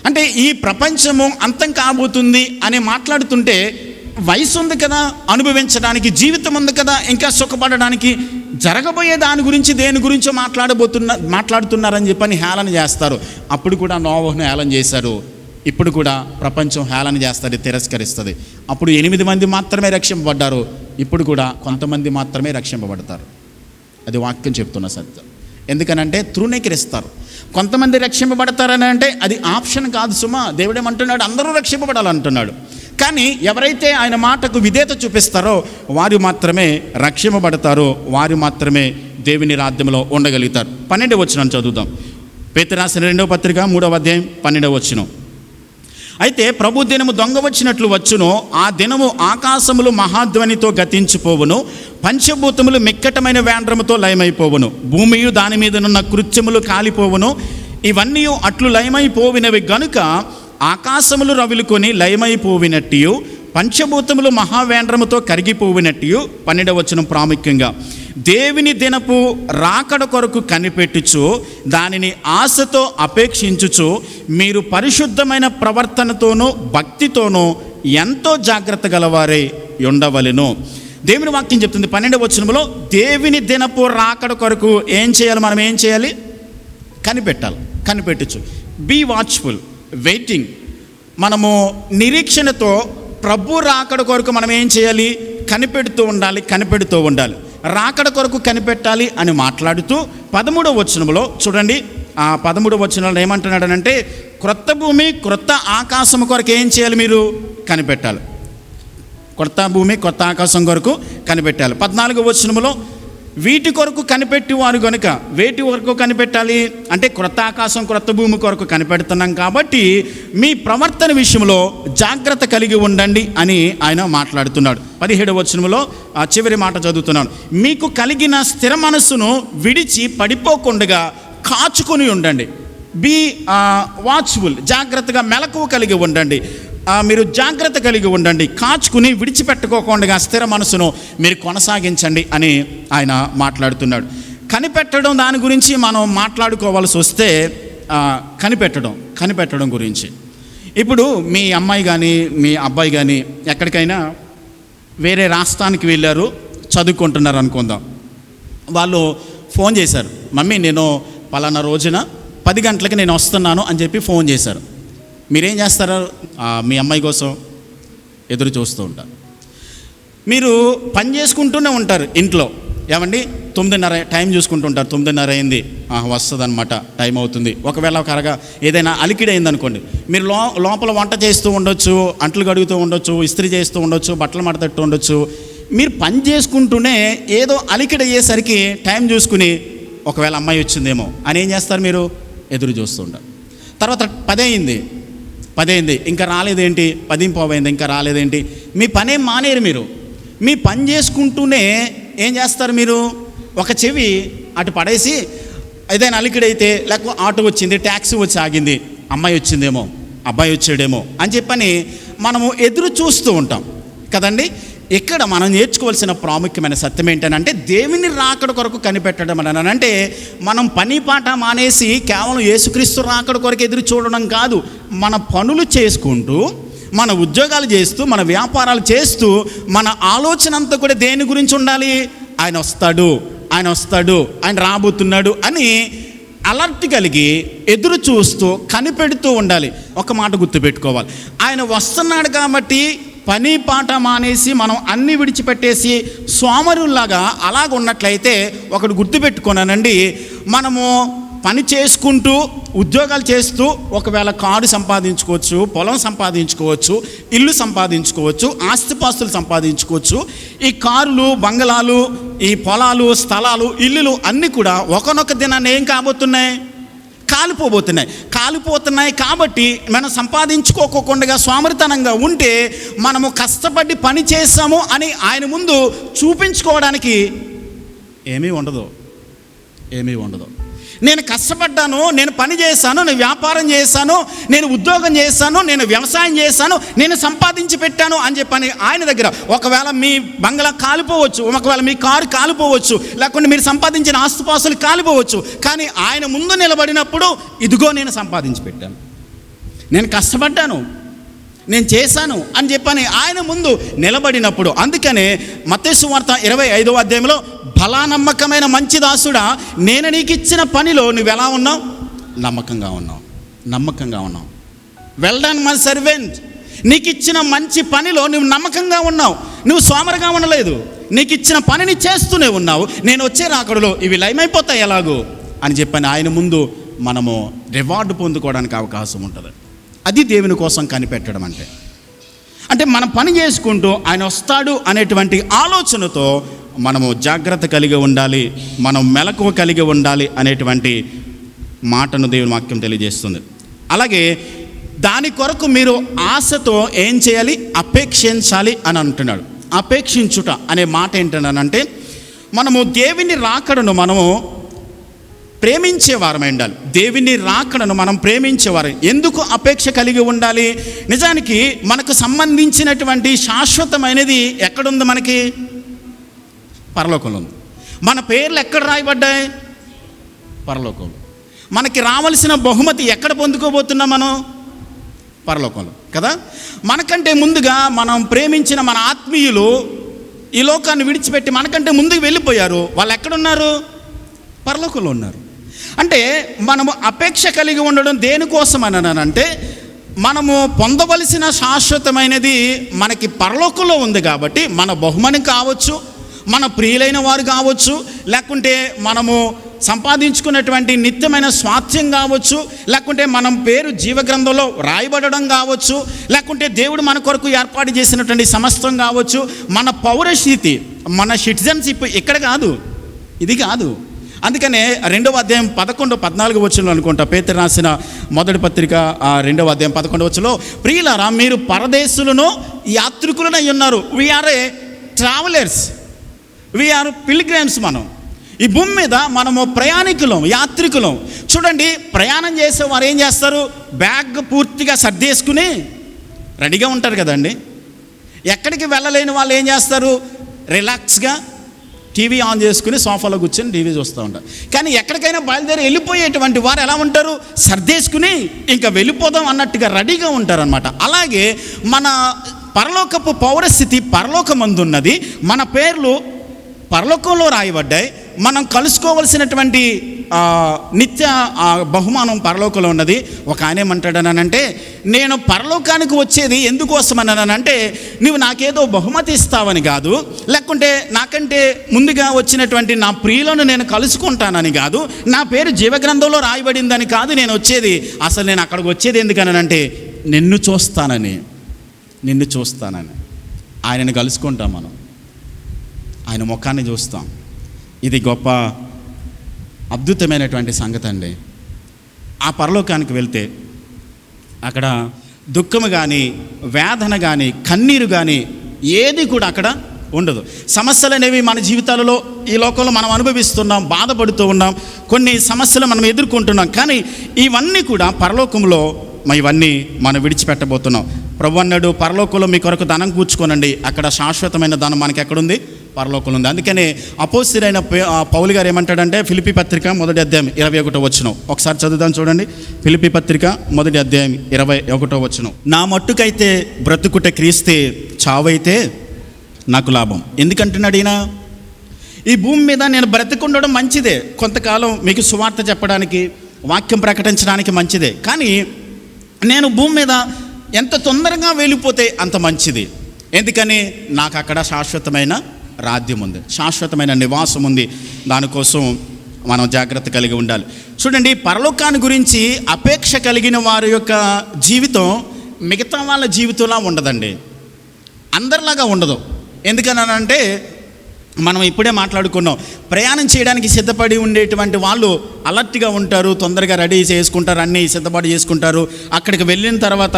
Speaker 1: అంటే ఈ ప్రపంచము అంతం కాబోతుంది అని మాట్లాడుతుంటే వయసు ఉంది కదా అనుభవించడానికి, జీవితం ఉంది కదా ఇంకా సుఖపడడానికి, జరగబోయే దాని గురించి దేని గురించో మాట్లాడుతున్నారని చెప్పని హేళన చేస్తారు. అప్పుడు కూడా నోవహును హేళన చేశారు, ఇప్పుడు కూడా ప్రపంచం హేళన చేస్తుంది, తిరస్కరిస్తుంది. అప్పుడు 8 మంది మాత్రమే రక్షింపబడ్డారు, ఇప్పుడు కూడా కొంతమంది మాత్రమే రక్షింపబడతారు. అది వాక్యం చెప్తున్న సత్యం. ఎందుకనంటే తృణీకరిస్తారు. కొంతమంది రక్షింపబడతారని అంటే అది ఆప్షన్ కాదు సుమా. దేవుడేమంటున్నాడు? అందరూ రక్షింపబడాలంటున్నాడు. కానీ ఎవరైతే ఆయన మాటకు విధేయత చూపిస్తారో వారు మాత్రమే రక్షింపబడతారో, వారు మాత్రమే దేవుని రాజ్యంలో ఉండగలుగుతారు. 12వ వచనం చదువుదాం. పేతురు రాసిన 2వ పత్రిక 3వ అధ్యాయం 12వ వచనం. అయితే ప్రభు దినము దొంగ వచ్చినట్లు వచ్చును, ఆ దినము ఆకాశములు మహాధ్వనితో గతించిపోవును, పంచభూతములు మిక్కటమైన వేండ్రముతో లయమైపోవును, భూమియు దాని మీదనున్న కృత్యములు కాలిపోవును. ఇవన్నీ అట్లు లయమైపోవినవి గనుక ఆకాశములు రవిలుకొని లయమైపోవినట్టు, పంచభూతములు మహావేంద్రముతో కరిగిపోవినట్టు. 12వ వచనం ప్రాముఖ్యంగా, దేవుని దినపు రాకడ కొరకు కనిపెట్టుచు దానిని ఆశతో అపేక్షించుచు మీరు పరిశుద్ధమైన ప్రవర్తనతోనూ భక్తితోనూ ఎంతో జాగ్రత్త గలవారై ఉండవలెను. దేవుని వాక్యం చెప్తుంది 12వ వచనంలో, దేవుని దినపు రాకడ కొరకు ఏం చేయాలి? మనం ఏం చేయాలి? కనిపెట్టచ్చు. Be watchful, waiting. మనము నిరీక్షణతో ప్రభు రాకడ కొరకు మనం ఏం చేయాలి? కనిపెడుతూ ఉండాలి. రాకడ కొరకు కనిపెట్టాలి అని మాట్లాడుతూ 13వ వచనంలో చూడండి, ఆ 13వ వచనంలో ఏమంటున్నాడనంటే, క్రొత్త భూమి క్రొత్త ఆకాశం కొరకు ఏం చేయాలి? మీరు కనిపెట్టాలి. క్రొత్త భూమి క్రొత్త ఆకాశం కొరకు కనిపెట్టాలి. 14వ వచనంలో, వీటి కొరకు కనిపెట్టి వారు గనుక, వేటి వరకు కనిపెట్టాలి అంటే క్రొత్త ఆకాశం క్రొత్త భూమి కొరకు కనిపెడుతున్నాం కాబట్టి మీ ప్రవర్తన విషయంలో జాగ్రత్త కలిగి ఉండండి అని ఆయన మాట్లాడుతున్నాడు. 17వ వచనంలో ఆ చివరి మాట చదువుతున్నాను, మీకు కలిగిన స్థిర మనస్సును విడిచి పడిపోకుండా కాచుకొని ఉండండి. బీ వాచ్ఫుల్, జాగ్రత్తగా మెలకువ కలిగి ఉండండి. మీరు జాగ్రత్త కలిగి ఉండండి, కాచుకుని విడిచిపెట్టుకోకుండా స్థిర మనసును మీరు కొనసాగించండి అని ఆయన మాట్లాడుతున్నాడు. కనిపెట్టడం, దాని గురించి మనం మాట్లాడుకోవాల్సి వస్తే కనిపెట్టడం గురించి. ఇప్పుడు మీ అమ్మాయి కానీ మీ అబ్బాయి కానీ ఎక్కడికైనా వేరే రాష్ట్రానికి వెళ్ళారు, చదువుకుంటున్నారు అనుకుందాం. వాళ్ళు ఫోన్ చేశారు, మమ్మీ నేను పలానా రోజున 10 గంటలకి నేను వస్తున్నాను అని చెప్పి ఫోన్ చేశారు. మీరేం చేస్తారు? మీ అమ్మాయి కోసం ఎదురు చూస్తూ ఉంటారు. మీరు పని చేసుకుంటూనే ఉంటారు ఇంట్లో. ఏమండి 9:30 టైం చూసుకుంటూ ఉంటారు. 9:30 అయింది, వస్తుంది అనమాట, టైం అవుతుంది. ఒకవేళ ఒక ఏదైనా అలికిడి అయిందనుకోండి, మీరు లోపల వంట చేస్తూ ఉండొచ్చు, అంట్లు కడుగుతూ ఉండొచ్చు, ఇస్త్రీ చేస్తూ ఉండొచ్చు, బట్టలు మడతట్టు ఉండొచ్చు. మీరు పని చేసుకుంటూనే ఏదో అలికిడి అయ్యేసరికి టైం చూసుకుని ఒకవేళ అమ్మాయి వచ్చిందేమో అని ఏం చేస్తారు? మీరు ఎదురు చూస్తూ ఉంటారు. తర్వాత 10 అయింది, ఇంకా రాలేదేంటి? 10:15 ఇంకా రాలేదేంటి? మీ పనేం మానేరు. మీరు మీ పని చేసుకుంటూనే ఏం చేస్తారు? మీరు ఒక చెవి అటు పడేసి ఏదైనా అలికిడైతే, లేకపోతే ఆటో వచ్చింది, ట్యాక్సీ వచ్చి ఆగింది, అమ్మాయి వచ్చిందేమో, అబ్బాయి వచ్చాడేమో అని చెప్పని మనము ఎదురు చూస్తూ ఉంటాం కదండి. ఇక్కడ మనం నేర్చుకోవాల్సిన ప్రాముఖ్యమైన సత్యం ఏంటనంటే, దేవుని రాకడ కొరకు కనిపెట్టడం అని అంటే మనం పని పాట మానేసి కేవలం యేసుక్రీస్తు రాకడ కొరకు ఎదురు చూడడం కాదు. మన పనులు చేసుకుంటూ, మన ఉద్యోగాలు చేస్తూ, మన వ్యాపారాలు చేస్తూ మన ఆలోచన అంతా కూడా దేని గురించి ఉండాలి? ఆయన వస్తాడు, ఆయన రాబోతున్నాడు అని అలర్ట్ కలిగి ఎదురు చూస్తూ కనిపెడుతూ ఉండాలి. ఒక మాట గుర్తుపెట్టుకోవాలి, ఆయన వస్తున్నాడు కాబట్టి పని పాట మానేసి మనం అన్నీ విడిచిపెట్టేసి సోమరుల్లాగా అలాగ ఉన్నట్లయితే ఒకటి గుర్తుపెట్టుకున్నానండి, మనము పని చేసుకుంటూ ఉద్యోగాలు చేస్తూ ఒకవేళ కారు సంపాదించుకోవచ్చు, పొలం సంపాదించుకోవచ్చు, ఇల్లు సంపాదించుకోవచ్చు, ఆస్తిపాస్తులు సంపాదించుకోవచ్చు. ఈ కారులు, బంగళాలు, ఈ పొలాలు, స్థలాలు, ఇల్లులు అన్నీ కూడా ఒకనొక దినాన్ని ఏం కాబోతున్నాయి? కాలిపోతున్నాయి. కాబట్టి మనం సంపాదించుకోకుండా సోమరితనంగా ఉంటే మనము కష్టపడి పని చేసాము అని ఆయన ముందు చూపించుకోవడానికి ఏమీ ఉండదు. నేను కష్టపడ్డాను, నేను పని చేశాను, నేను వ్యాపారం చేశాను, నేను ఉద్యోగం చేశాను, నేను వ్యవసాయం చేశాను, నేను సంపాదించి పెట్టాను అని చెప్పని ఆయన దగ్గర ఒకవేళ మీ బంగ్లా కాలిపోవచ్చు, ఒకవేళ మీ కారు కాలిపోవచ్చు, లేకుంటే మీరు సంపాదించిన ఆస్తుపాస్తులు కాలిపోవచ్చు. కానీ ఆయన ముందు నిలబడినప్పుడు ఇదిగో నేను సంపాదించి పెట్టాను, నేను కష్టపడ్డాను, నేను చేశాను అని చెప్పని ఆయన ముందు నిలబడినప్పుడు. అందుకనే మత్తయి సువార్త 25వ అధ్యాయంలో, ఫలా నమ్మకమైన మంచి దాసుడా, నేను నీకు ఇచ్చిన పనిలో నువ్వు ఎలా ఉన్నావు? నమ్మకంగా ఉన్నావు. Well done my servant. నీకు ఇచ్చిన మంచి పనిలో నువ్వు నమ్మకంగా ఉన్నావు, నువ్వు సోమరిగా ఉండలేదు, నీకు ఇచ్చిన పనిని చేస్తూనే ఉన్నావు. నేను వచ్చే రాకడలో ఇవి లయమైపోతాయి ఎలాగో అని చెప్పని ఆయన ముందు మనము రివార్డు పొందుకోవడానికి అవకాశం ఉంటుంది. అది దేవుని కోసం కనిపెట్టడం అంటే మనం పని చేసుకుంటూ ఆయన వస్తాడు అనేటువంటి ఆలోచనతో మనము జాగ్రత్త కలిగి ఉండాలి, మనం మెలకువ కలిగి ఉండాలి అనేటువంటి మాటను దేవుని వాక్యం తెలియజేస్తుంది. అలాగే దాని కొరకు మీరు ఆశతో ఏం చేయాలి? అపేక్షించాలి అని అంటున్నాడు. అపేక్షించుట అనే మాట ఏంటంటే, మనము దేవుని రాకడను మనము ప్రేమించేవారమై ఉండాలి. దేవుని రాకడను మనం ప్రేమించేవారు. ఎందుకు అపేక్ష కలిగి ఉండాలి? నిజానికి మనకు సంబంధించినటువంటి శాశ్వతమైనది ఎక్కడుంది? మనకి పరలోకంలో ఉంది. మన పేర్లు ఎక్కడ రాయబడ్డాయి? పరలోకంలో. మనకి రావాల్సిన బహుమతి ఎక్కడ పొందుకోబోతున్నాం? మనం పరలోకంలో కదా. మనకంటే ముందుగా మనం ప్రేమించిన మన ఆత్మీయులు ఈ లోకాన్ని విడిచిపెట్టి మనకంటే ముందుకు వెళ్ళిపోయారు. వాళ్ళు ఎక్కడున్నారు? పరలోకంలో ఉన్నారు. అంటే మనము అపేక్ష కలిగి ఉండడం దేనికోసం అనంటే, మనము పొందవలసిన శాశ్వతమైనది మనకి పరలోకంలో ఉంది కాబట్టి, మన బహుమతి కావచ్చు, మన ప్రియులైన వారు కావచ్చు, లేకుంటే మనము సంపాదించుకున్నటువంటి నిత్యమైన స్వాస్థ్యం కావచ్చు, లేకుంటే మనం పేరు జీవగ్రంథంలో రాయబడడం కావచ్చు, లేకుంటే దేవుడు మన కొరకు ఏర్పాటు చేసినటువంటి సమస్తం కావచ్చు, మన పౌరస్థితి, మన సిటిజన్షిప్ ఇక్కడ కాదు, ఇది కాదు. అందుకనే 2వ అధ్యాయం 11-14 వచనంలో అనుకుంటా, పేతురు రాసిన మొదటి పత్రిక 2వ అధ్యాయం 11 వచనంలో, ప్రియులారా మీరు పరదేశులను యాత్రికులనై ఉన్నారు. వీఆర్ ఏ ట్రావెలర్స్, వీఆర్ పిల్గ్రిమ్స్. మనం ఈ భూమి మీద మనము ప్రయాణికులం, యాత్రికులం. చూడండి, ప్రయాణం చేసేవారు ఏం చేస్తారు? బ్యాగ్ పూర్తిగా సర్దేసుకుని రెడీగా ఉంటారు కదండి. ఎక్కడికి వెళ్ళలేని వాళ్ళు ఏం చేస్తారు? రిలాక్స్గా టీవీ ఆన్ చేసుకుని సోఫాలో కూర్చొని టీవీ చూస్తూ ఉంటారు. కానీ ఎక్కడికైనా బయలుదేరి వెళ్ళిపోయేటువంటి వారు ఎలా ఉంటారు? సర్దేసుకుని ఇంకా వెళ్ళిపోదాం అన్నట్టుగా రెడీగా ఉంటారు అన్నమాట. అలాగే మన పరలోకపు పౌరస్థితి పరలోకమందున్నది. మన పేర్లు పరలోకంలో రాయబడ్డాయి. మనం కలుసుకోవలసినటువంటి నిత్య బహుమానం పరలోకంలో ఉన్నది. ఒక ఆయన ఏమంటాడనంటే, నేను పరలోకానికి వచ్చేది ఎందుకోసమన్నానంటే, నువ్వు నాకేదో బహుమతి ఇస్తావని కాదు, లేకుంటే నాకంటే ముందుగా వచ్చినటువంటి నా ప్రియులను నేను కలుసుకుంటానని కాదు, నా పేరు జీవగ్రంథంలో రాయబడిందని కాదు నేను వచ్చేది. అసలు నేను అక్కడికి వచ్చేది ఎందుకనంటే, నిన్ను చూస్తానని ఆయనను కలుసుకుంటాం. మనం ఆయన ముఖాన్ని చూస్తాం. ఇది గొప్ప అద్భుతమైనటువంటి సంగతి అండి. ఆ పరలోకానికి వెళ్తే అక్కడ దుఃఖము కానీ, వేదన కానీ, కన్నీరు కానీ ఏది కూడా అక్కడ ఉండదు. సమస్యలు అనేవి మన జీవితాలలో ఈ లోకంలో మనం అనుభవిస్తున్నాం, బాధపడుతూ ఉన్నాం, కొన్ని సమస్యలు మనం ఎదుర్కొంటున్నాం. కానీ ఇవన్నీ కూడా పరలోకంలో ఇవన్నీ మనం విడిచిపెట్టబోతున్నాం. ప్రభు అన్నాడు, పరలోకంలో మీ కొరకు ధనం కూర్చుకోనండి. అక్కడ శాశ్వతమైన ధనం మనకి ఎక్కడుంది? పరలోకంలో ఉంది. అందుకనే అపోస్తలుడైన పౌలు గారు ఏమంటాడంటే, ఫిలిప్పీ పత్రిక 1వ అధ్యాయం 21వ వచనం ఒకసారి చదువుదాం చూడండి. ఫిలిప్పీ పత్రిక 1వ అధ్యాయం 21వ వచనం, నా మట్టుకైతే బ్రతుకుట క్రీస్తే, చావైతే నాకు లాభం. ఎందుకంటున్నాడు ఈయన? ఈ భూమి మీద నేను బ్రతికుండడం మంచిదే, కొంతకాలం మీకు సువార్త చెప్పడానికి, వాక్యం ప్రకటించడానికి మంచిదే. కానీ నేను భూమి మీద ఎంత తొందరగా వెళ్ళిపోతే అంత మంచిది. ఎందుకని? నాకు అక్కడ శాశ్వతమైన రాజ్యం ఉంది, శాశ్వతమైన నివాసం ఉంది. దానికోసం మనం జాగ్రత్త కలిగి ఉండాలి. చూడండి, పరలోకాన్ని గురించి అపేక్ష కలిగిన వారి యొక్క జీవితం మిగతా వాళ్ళ జీవితంలా ఉండదండి, అందరిలాగా ఉండదు. ఎందుకనంటే మనం ఇప్పుడే మాట్లాడుకున్నాం, ప్రయాణం చేయడానికి సిద్ధపడి ఉండేటువంటి వాళ్ళు అలర్ట్గా ఉంటారు, తొందరగా రెడీ చేసుకుంటారు, అన్నీ సిద్ధపడి చేసుకుంటారు. అక్కడికి వెళ్ళిన తర్వాత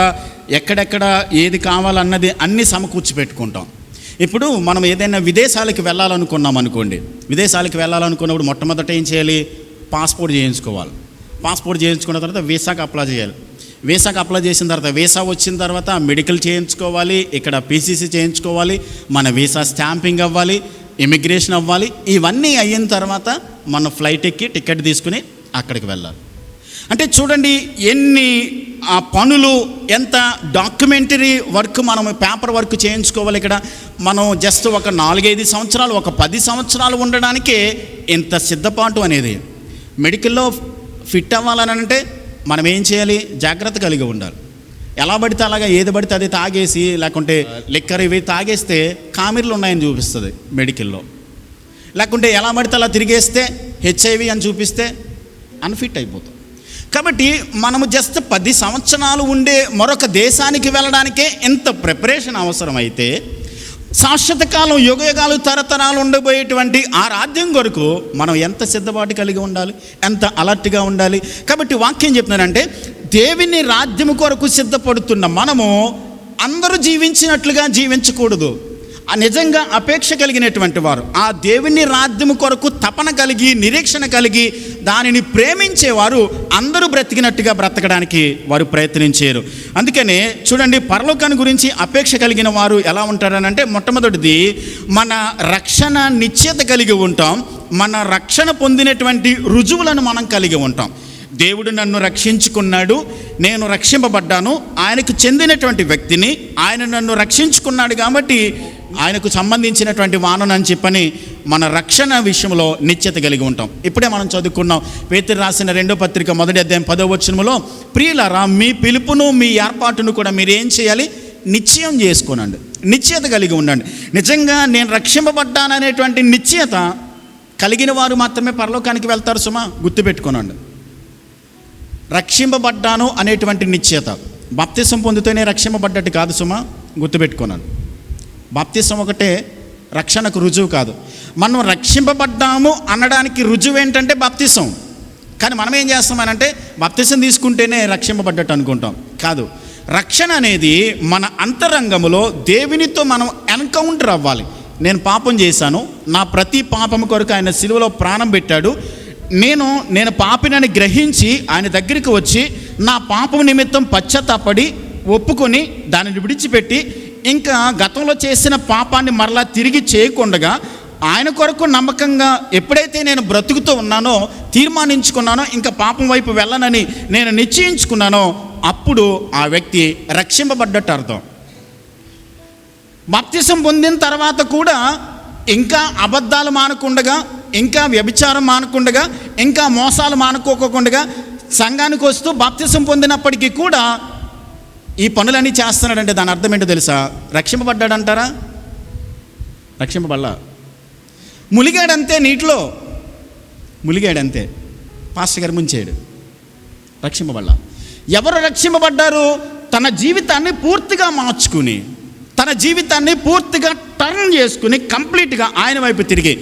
Speaker 1: ఎక్కడెక్కడ ఏది కావాలన్నది అన్నీ సమకూర్చి పెట్టుకుంటాం. ఇప్పుడు మనం ఏదైనా విదేశాలకు వెళ్ళాలనుకున్నాం అనుకోండి, విదేశాలకు వెళ్ళాలనుకున్నప్పుడు మొట్టమొదట ఏం చేయాలి? పాస్పోర్ట్ చేయించుకోవాలి. పాస్పోర్ట్ చేయించుకున్న తర్వాత వీసాకి అప్లై చేయాలి. వీసాకి అప్లై చేసిన తర్వాత, వీసా వచ్చిన తర్వాత మెడికల్ చేయించుకోవాలి, ఇక్కడ పీసీసీ చేయించుకోవాలి, మన వీసా స్టాంపింగ్ అవ్వాలి, ఇమిగ్రేషన్ అవ్వాలి. ఇవన్నీ అయిన తర్వాత మన ఫ్లైట్ ఎక్కి టికెట్ తీసుకుని అక్కడికి వెళ్ళాలి. అంటే చూడండి ఎన్ని పనులు, ఎంత డాక్యుమెంటరీ వర్క్, మనం పేపర్ వర్క్ చేయించుకోవాలి. ఇక్కడ మనం జస్ట్ ఒక 4-5 సంవత్సరాలు, ఒక 10 సంవత్సరాలు ఉండడానికే ఎంత సిద్ధపాటు అనేది. మెడికల్లో ఫిట్ అవ్వాలని అంటే మనం ఏం చేయాలి? జాగ్రత్త కలిగి ఉండాలి. ఎలా పడితే అలాగా ఏది పడితే అది తాగేసి, లేకుంటే లిక్కర్ ఇవి తాగేస్తే కామెర్లు ఉన్నాయని చూపిస్తుంది మెడికల్లో. లేకుంటే ఎలా పడితే అలా తిరిగేస్తే హెచ్ఐవి అని చూపిస్తే అన్ఫిట్ అయిపోతుంది. కాబట్టి మనము జస్ట్ 10 సంవత్సరాలు ఉండే మరొక దేశానికి వెళ్ళడానికే ఎంత ప్రిపరేషన్ అవసరమైతే, శాశ్వత కాలం, యుగయుగాలు, తరతరాలు ఉండబోయేటువంటి ఆ రాజ్యం కొరకు మనం ఎంత సిద్ధపాటు కలిగి ఉండాలి, ఎంత అలర్ట్గా ఉండాలి. కాబట్టి వాక్యం చెప్తున్నానంటే,
Speaker 2: దేవుని రాజ్యము కొరకు సిద్ధపడుతున్న మనము అందరూ జీవించినట్లుగా జీవించకూడదు. నిజంగా అపేక్ష కలిగినటువంటి వారు, ఆ దేవుని రాజ్యము కొరకు తపన కలిగి నిరీక్షణ కలిగి దానిని ప్రేమించేవారు అందరూ బ్రతికినట్టుగా బ్రతకడానికి వారు ప్రయత్నించారు. అందుకనే చూడండి, పరలోకాన్ని గురించి అపేక్ష కలిగిన వారు ఎలా ఉంటారనంటే, మొట్టమొదటిది మన రక్షణ నిశ్చయత కలిగి ఉంటాం. మన రక్షణ పొందినటువంటి రుజువులను మనం కలిగి ఉంటాం. దేవుడు నన్ను రక్షించుకున్నాడు, నేను రక్షింపబడ్డాను, ఆయనకు చెందినటువంటి వ్యక్తిని, ఆయన నన్ను రక్షించుకున్నాడు కాబట్టి ఆయనకు సంబంధించినటువంటి వానని చెప్పని మన రక్షణ విషయంలో నిశ్చయత కలిగి ఉంటాం. ఇప్పుడే మనం చదువుకున్నాం, పేతురు రాసిన 2వ పత్రిక 1వ అధ్యాయం 10వ వచనంలో, ప్రియులారా మీ పిలుపును మీ ఏర్పాటును కూడా మీరు ఏం చేయాలి? నిశ్చయం చేసుకోనండి, నిశ్చయత కలిగి ఉండండి. నిజంగా నేను రక్షింపబడ్డాననేటువంటి నిశ్చయత కలిగిన వారు మాత్రమే పరలోకానికి వెళ్తారు సుమా, గుర్తుపెట్టుకోనండి. రక్షింపబడ్డాను అనేటువంటి నిశ్చయత, బాప్తిసం పొందితేనే రక్షింపబడ్డట్టు కాదు సుమా, గుర్తుపెట్టుకున్నాను. బాప్తిసం ఒకటే రక్షణకు రుజువు కాదు. మనం రక్షింపబడ్డాము అనడానికి రుజువు ఏంటంటే బాప్తిసం. కానీ మనం ఏం చేస్తామనంటే బాప్తిసం తీసుకుంటేనే రక్షింపబడ్డట్టు అనుకుంటాం. కాదు, రక్షణ అనేది మన అంతరంగములో దేవునితో మనం ఎన్కౌంటర్ అవ్వాలి. నేను పాపం చేశాను, నా ప్రతి పాపము కొరకు ఆయన సిలువలో ప్రాణం పెట్టాడు, నేను పాపినని గ్రహించి ఆయన దగ్గరికి వచ్చి నా పాపం నిమిత్తం పశ్చాత్తాపడి ఒప్పుకొని దానిని విడిచిపెట్టి ఇంకా గతంలో చేసిన పాపాన్ని మరలా తిరిగి చేయకుండా ఆయన కొరకు నమ్మకంగా ఎప్పుడైతే నేను బ్రతుకుతూ ఉన్నానో, తీర్మానించుకున్నానో, ఇంకా పాపం వైపు వెళ్ళనని నేను నిశ్చయించుకున్నానో, అప్పుడు ఆ వ్యక్తి రక్షింపబడ్డట్టు అర్థం. బాప్తిసం పొందిన తర్వాత కూడా ఇంకా అబద్ధాలు మానకుండగా, ఇంకా వ్యభిచారం మానకుండగా, ఇంకా మోసాలు మానుకోకుండా సంఘానికి వస్తూ బాప్తిసం పొందినప్పటికీ కూడా ఈ పనులన్నీ చేస్తున్నాడంటే దాని అర్థం ఏంటో తెలుసా? రక్షింపబడ్డాడంటారా? రక్షింపబడ్డా. ములిగాడంతే, నీటిలో ములిగాడంతే, పాస్టర్ గారు ముంచాడు, రక్షింపబడ్డా. ఎవరు రక్షింపబడ్డారు? తన జీవితాన్ని పూర్తిగా మార్చుకుని, తన జీవితాన్ని పూర్తిగా టర్న్ చేసుకుని కంప్లీట్గా ఆయన వైపు తిరిగి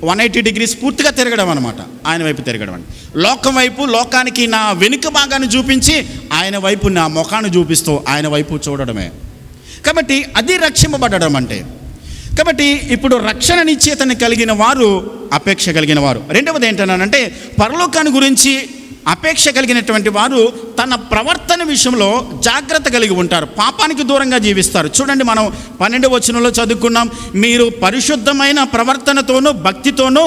Speaker 2: 180 degrees పూర్తిగా తిరగడం అనమాట. ఆయన వైపు తిరగడం అంటే లోకం వైపు, లోకానికి నా వెనుక భాగాన్ని చూపించి ఆయన వైపు నా ముఖాన్ని చూపిస్తూ ఆయన వైపు చూడడమే. కాబట్టి అది రక్షింపబడడం అంటే. కాబట్టి ఇప్పుడు రక్షణ నిశ్చయతని కలిగిన వారు అపేక్ష కలిగిన వారు. రెండవది ఏంటనంటే, పరలోకాన్ని గురించి అపేక్ష కలిగినటువంటి వారు తన ప్రవర్తన విషయంలో జాగ్రత్త కలిగి ఉంటారు, పాపానికి దూరంగా జీవిస్తారు. చూడండి, మనం 12వ వచనంలో చదువుకున్నాం, మీరు పరిశుద్ధమైన ప్రవర్తనతోనూ భక్తితోనూ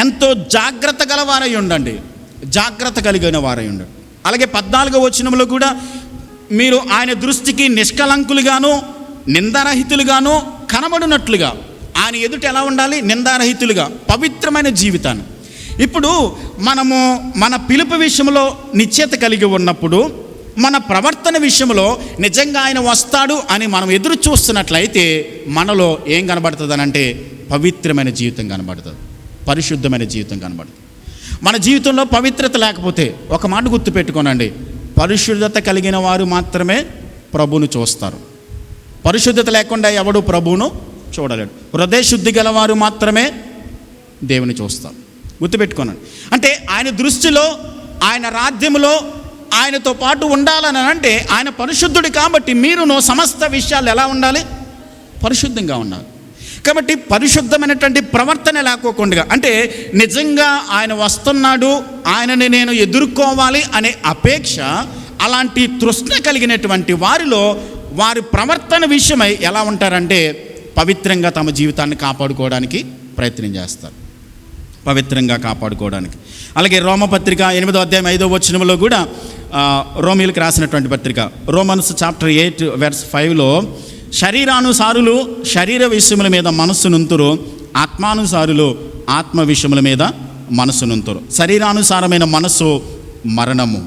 Speaker 2: ఎంతో జాగ్రత్త గలవారై ఉండండి, జాగ్రత్త కలిగిన వారై ఉండండి. అలాగే 14వ వచనంలో కూడా మీరు ఆయన దృష్టికి నిష్కలంకులుగాను నిందారహితులుగాను కనబడినట్లుగా ఆయన ఎదుట ఎలా ఉండాలి? నిందారహితులుగా, పవిత్రమైన జీవితాన్ని. ఇప్పుడు మనము మన పిలుపు విషయంలో నిశ్చయత కలిగి ఉన్నప్పుడు, మన ప్రవర్తన విషయంలో నిజంగా ఆయన వస్తాడు అని మనం ఎదురు చూస్తున్నట్లయితే మనలో ఏం కనబడుతుంది అంటే పవిత్రమైన జీవితం కనబడుతుంది, పరిశుద్ధమైన జీవితం కనబడుతుంది. మన జీవితంలో పవిత్రత లేకపోతే ఒక మాట గుర్తుపెట్టుకోనండి, పరిశుద్ధత కలిగిన వారు మాత్రమే ప్రభువును చూస్తారు. పరిశుద్ధత లేకుండా ఎవడు ప్రభువును చూడలేడు. హృదయ శుద్ధి గలవారు మాత్రమే దేవుని చూస్తారు. గుర్తుపెట్టుకోనండి. అంటే ఆయన దృష్టిలో, ఆయన రాజ్యంలో ఆయనతో పాటు ఉండాలని అంటే ఆయన పరిశుద్ధుడు కాబట్టి మీరును సమస్త విషయాలు ఎలా ఉండాలి? పరిశుద్ధంగా ఉండాలి. కాబట్టి పరిశుద్ధమైనటువంటి ప్రవర్తన లేకోకుండా, అంటే నిజంగా ఆయన వస్తున్నాడు, ఆయనని నేను ఎదుర్కోవాలి అనే అపేక్ష, అలాంటి తృష్ణ కలిగినటువంటి వారిలో వారి ప్రవర్తన విషయమై ఎలా ఉంటారంటే పవిత్రంగా తమ జీవితాన్ని కాపాడుకోవడానికి ప్రయత్నం చేస్తారు, పవిత్రంగా కాపాడుకోవడానికి. అలాగే రోమపత్రిక 8వ అధ్యాయం 5వ వచనంలో కూడా, రోమీలకు రాసినటువంటి పత్రిక, రోమన్స్ చాప్టర్ 8 verse 5లో, శరీరానుసారులు శరీర విషయముల మీద మనస్సునుంతురు, ఆత్మానుసారులు ఆత్మ విషయముల మీద మనస్సునుంతురు. శరీరానుసారమైన మనస్సు మరణము.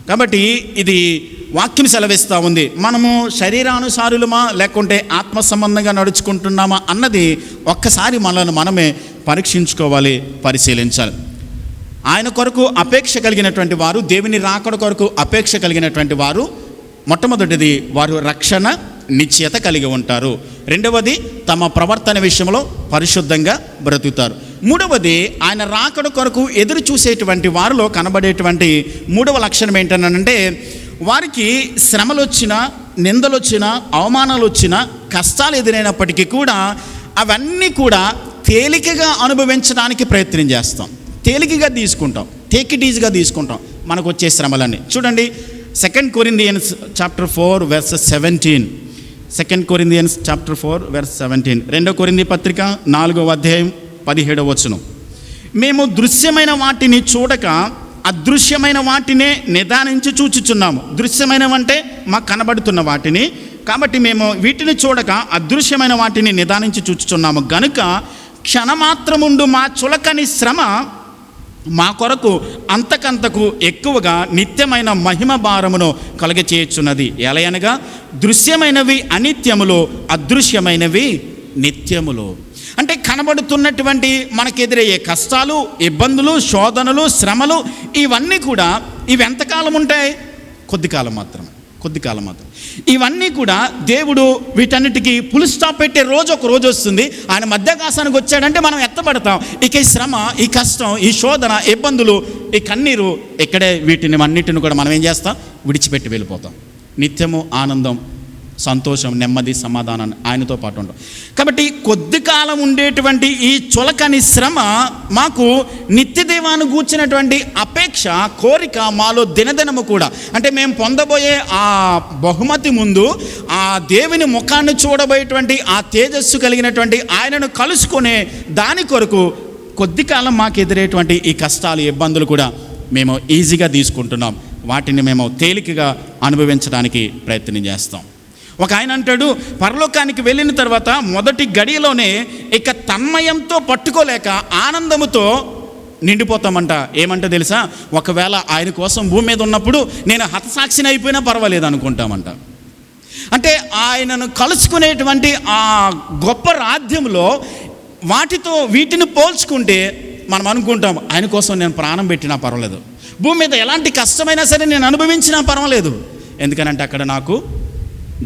Speaker 2: కాబట్టి ఇది వాక్యం సెలవిస్తూ ఉంది. మనము శరీరానుసారులమా లేకుంటే ఆత్మ సంబంధంగా నడుచుకుంటున్నామా అన్నది ఒక్కసారి మనల్ని మనమే పరీక్షించుకోవాలి, పరిశీలించాలి. ఆయన కొరకు అపేక్ష కలిగినటువంటి వారు, దేవుని రాకడ కొరకు అపేక్ష కలిగినటువంటి వారు, మొట్టమొదటిది వారు రక్షణ నిశ్చయత కలిగి ఉంటారు. రెండవది తమ ప్రవర్తన విషయంలో పరిశుద్ధంగా బ్రతుకుతారు. మూడవది ఆయన రాకడ కొరకు ఎదురు చూసేటువంటి వారిలో కనబడేటువంటి మూడవ లక్షణం ఏంటనంటే వారికి శ్రమలు వచ్చినా, నిందలు వచ్చినా, అవమానాలు వచ్చినా, కష్టాలు ఎదురైనప్పటికీ కూడా అవన్నీ కూడా తేలికగా అనుభవించడానికి ప్రయత్నం చేస్తాం, తేలికగా తీసుకుంటాం, టేక్ ఇట్ ఈజీగా తీసుకుంటాం మనకు వచ్చే శ్రమలన్నీ. చూడండి 2 Corinthians chapter 4 verse 17. 2 Corinthians chapter 4 verse 17. 2 కొరింథీ పత్రిక 4వ అధ్యాయం 17వ వచనం. మేము దృశ్యమైన వాటిని చూడక అదృశ్యమైన వాటినే నిదానించి చూచుచున్నాము. దృశ్యమైనవంటే మాకు కనబడుతున్న వాటిని, కాబట్టి మేము వీటిని చూడక అదృశ్యమైన వాటిని నిదానించి చూచుచున్నాము. గనుక క్షణమాత్రముండు మా చులకని శ్రమ మా కొరకు అంతకంతకు ఎక్కువగా నిత్యమైన మహిమ భారమును కలుగచేయుచున్నది. ఎలయనగా దృశ్యమైనవి అనిత్యములు, అదృశ్యమైనవి నిత్యములు. అంటే కనబడుతున్నటువంటి మనకెదురయ్యే కష్టాలు, ఇబ్బందులు, శోధనలు, శ్రమలు ఇవన్నీ కూడా ఇవి ఎంతకాలం ఉంటాయి? కొద్ది కాలం మాత్రమే. ఇవన్నీ కూడా దేవుడు వీటన్నిటికీ ఫుల్ స్టాప్ పెట్టే రోజు ఒక రోజు వస్తుంది. ఆయన మధ్యాకాశానికి వచ్చాడంటే మనం ఎత్తబడతాం. ఇక ఈ శ్రమ, ఈ కష్టం, ఈ శోధన, ఇబ్బందులు, ఈ కన్నీరు ఇక్కడే వీటిని అన్నిటిని కూడా మనం ఏం చేస్తాం? విడిచిపెట్టి వెళ్ళిపోతాం. నిత్యము ఆనందం, సంతోషం, నెమ్మది, సమాధానాన్ని ఆయనతో పాటు ఉంటాం. కాబట్టి కొద్ది కాలం ఉండేటువంటి ఈ చులకని శ్రమ మాకు నిత్యదేవాన్ని గూర్చినటువంటి అపేక్ష, కోరిక మాలో దినదినము కూడా, అంటే మేము పొందబోయే ఆ బహుమతి ముందు ఆ దేవుని ముఖాన్ని చూడబోయేటువంటి ఆ తేజస్సు కలిగినటువంటి ఆయనను కలుసుకునే దాని కొరకు కొద్ది కాలం మాకు ఎదురేటువంటి ఈ కష్టాలు, ఇబ్బందులు కూడా మేము ఈజీగా తీసుకుంటున్నాం. వాటిని మేము తేలికగా అనుభవించడానికి ప్రయత్నం చేస్తాం. ఒక ఆయన అంటాడు, పరలోకానికి వెళ్ళిన తర్వాత మొదటి గడియలోనే ఇక తన్మయంతో పట్టుకోలేక ఆనందముతో నిండిపోతామంట. ఏమంటే తెలుసా? ఒకవేళ ఆయన కోసం భూమి మీద ఉన్నప్పుడు నేను హతసాక్షిని అయిపోయినా పర్వాలేదు అనుకుంటామంట. అంటే ఆయనను కలుసుకునేటువంటి ఆ గొప్ప రాజ్యంలో వాటితో వీటిని పోల్చుకుంటే మనం అనుకుంటాం, ఆయన కోసం నేను ప్రాణం పెట్టినా పర్వాలేదు, భూమి మీద ఎలాంటి కష్టమైనా సరే నేను అనుభవించినా పర్వాలేదు, ఎందుకనంటే అక్కడ నాకు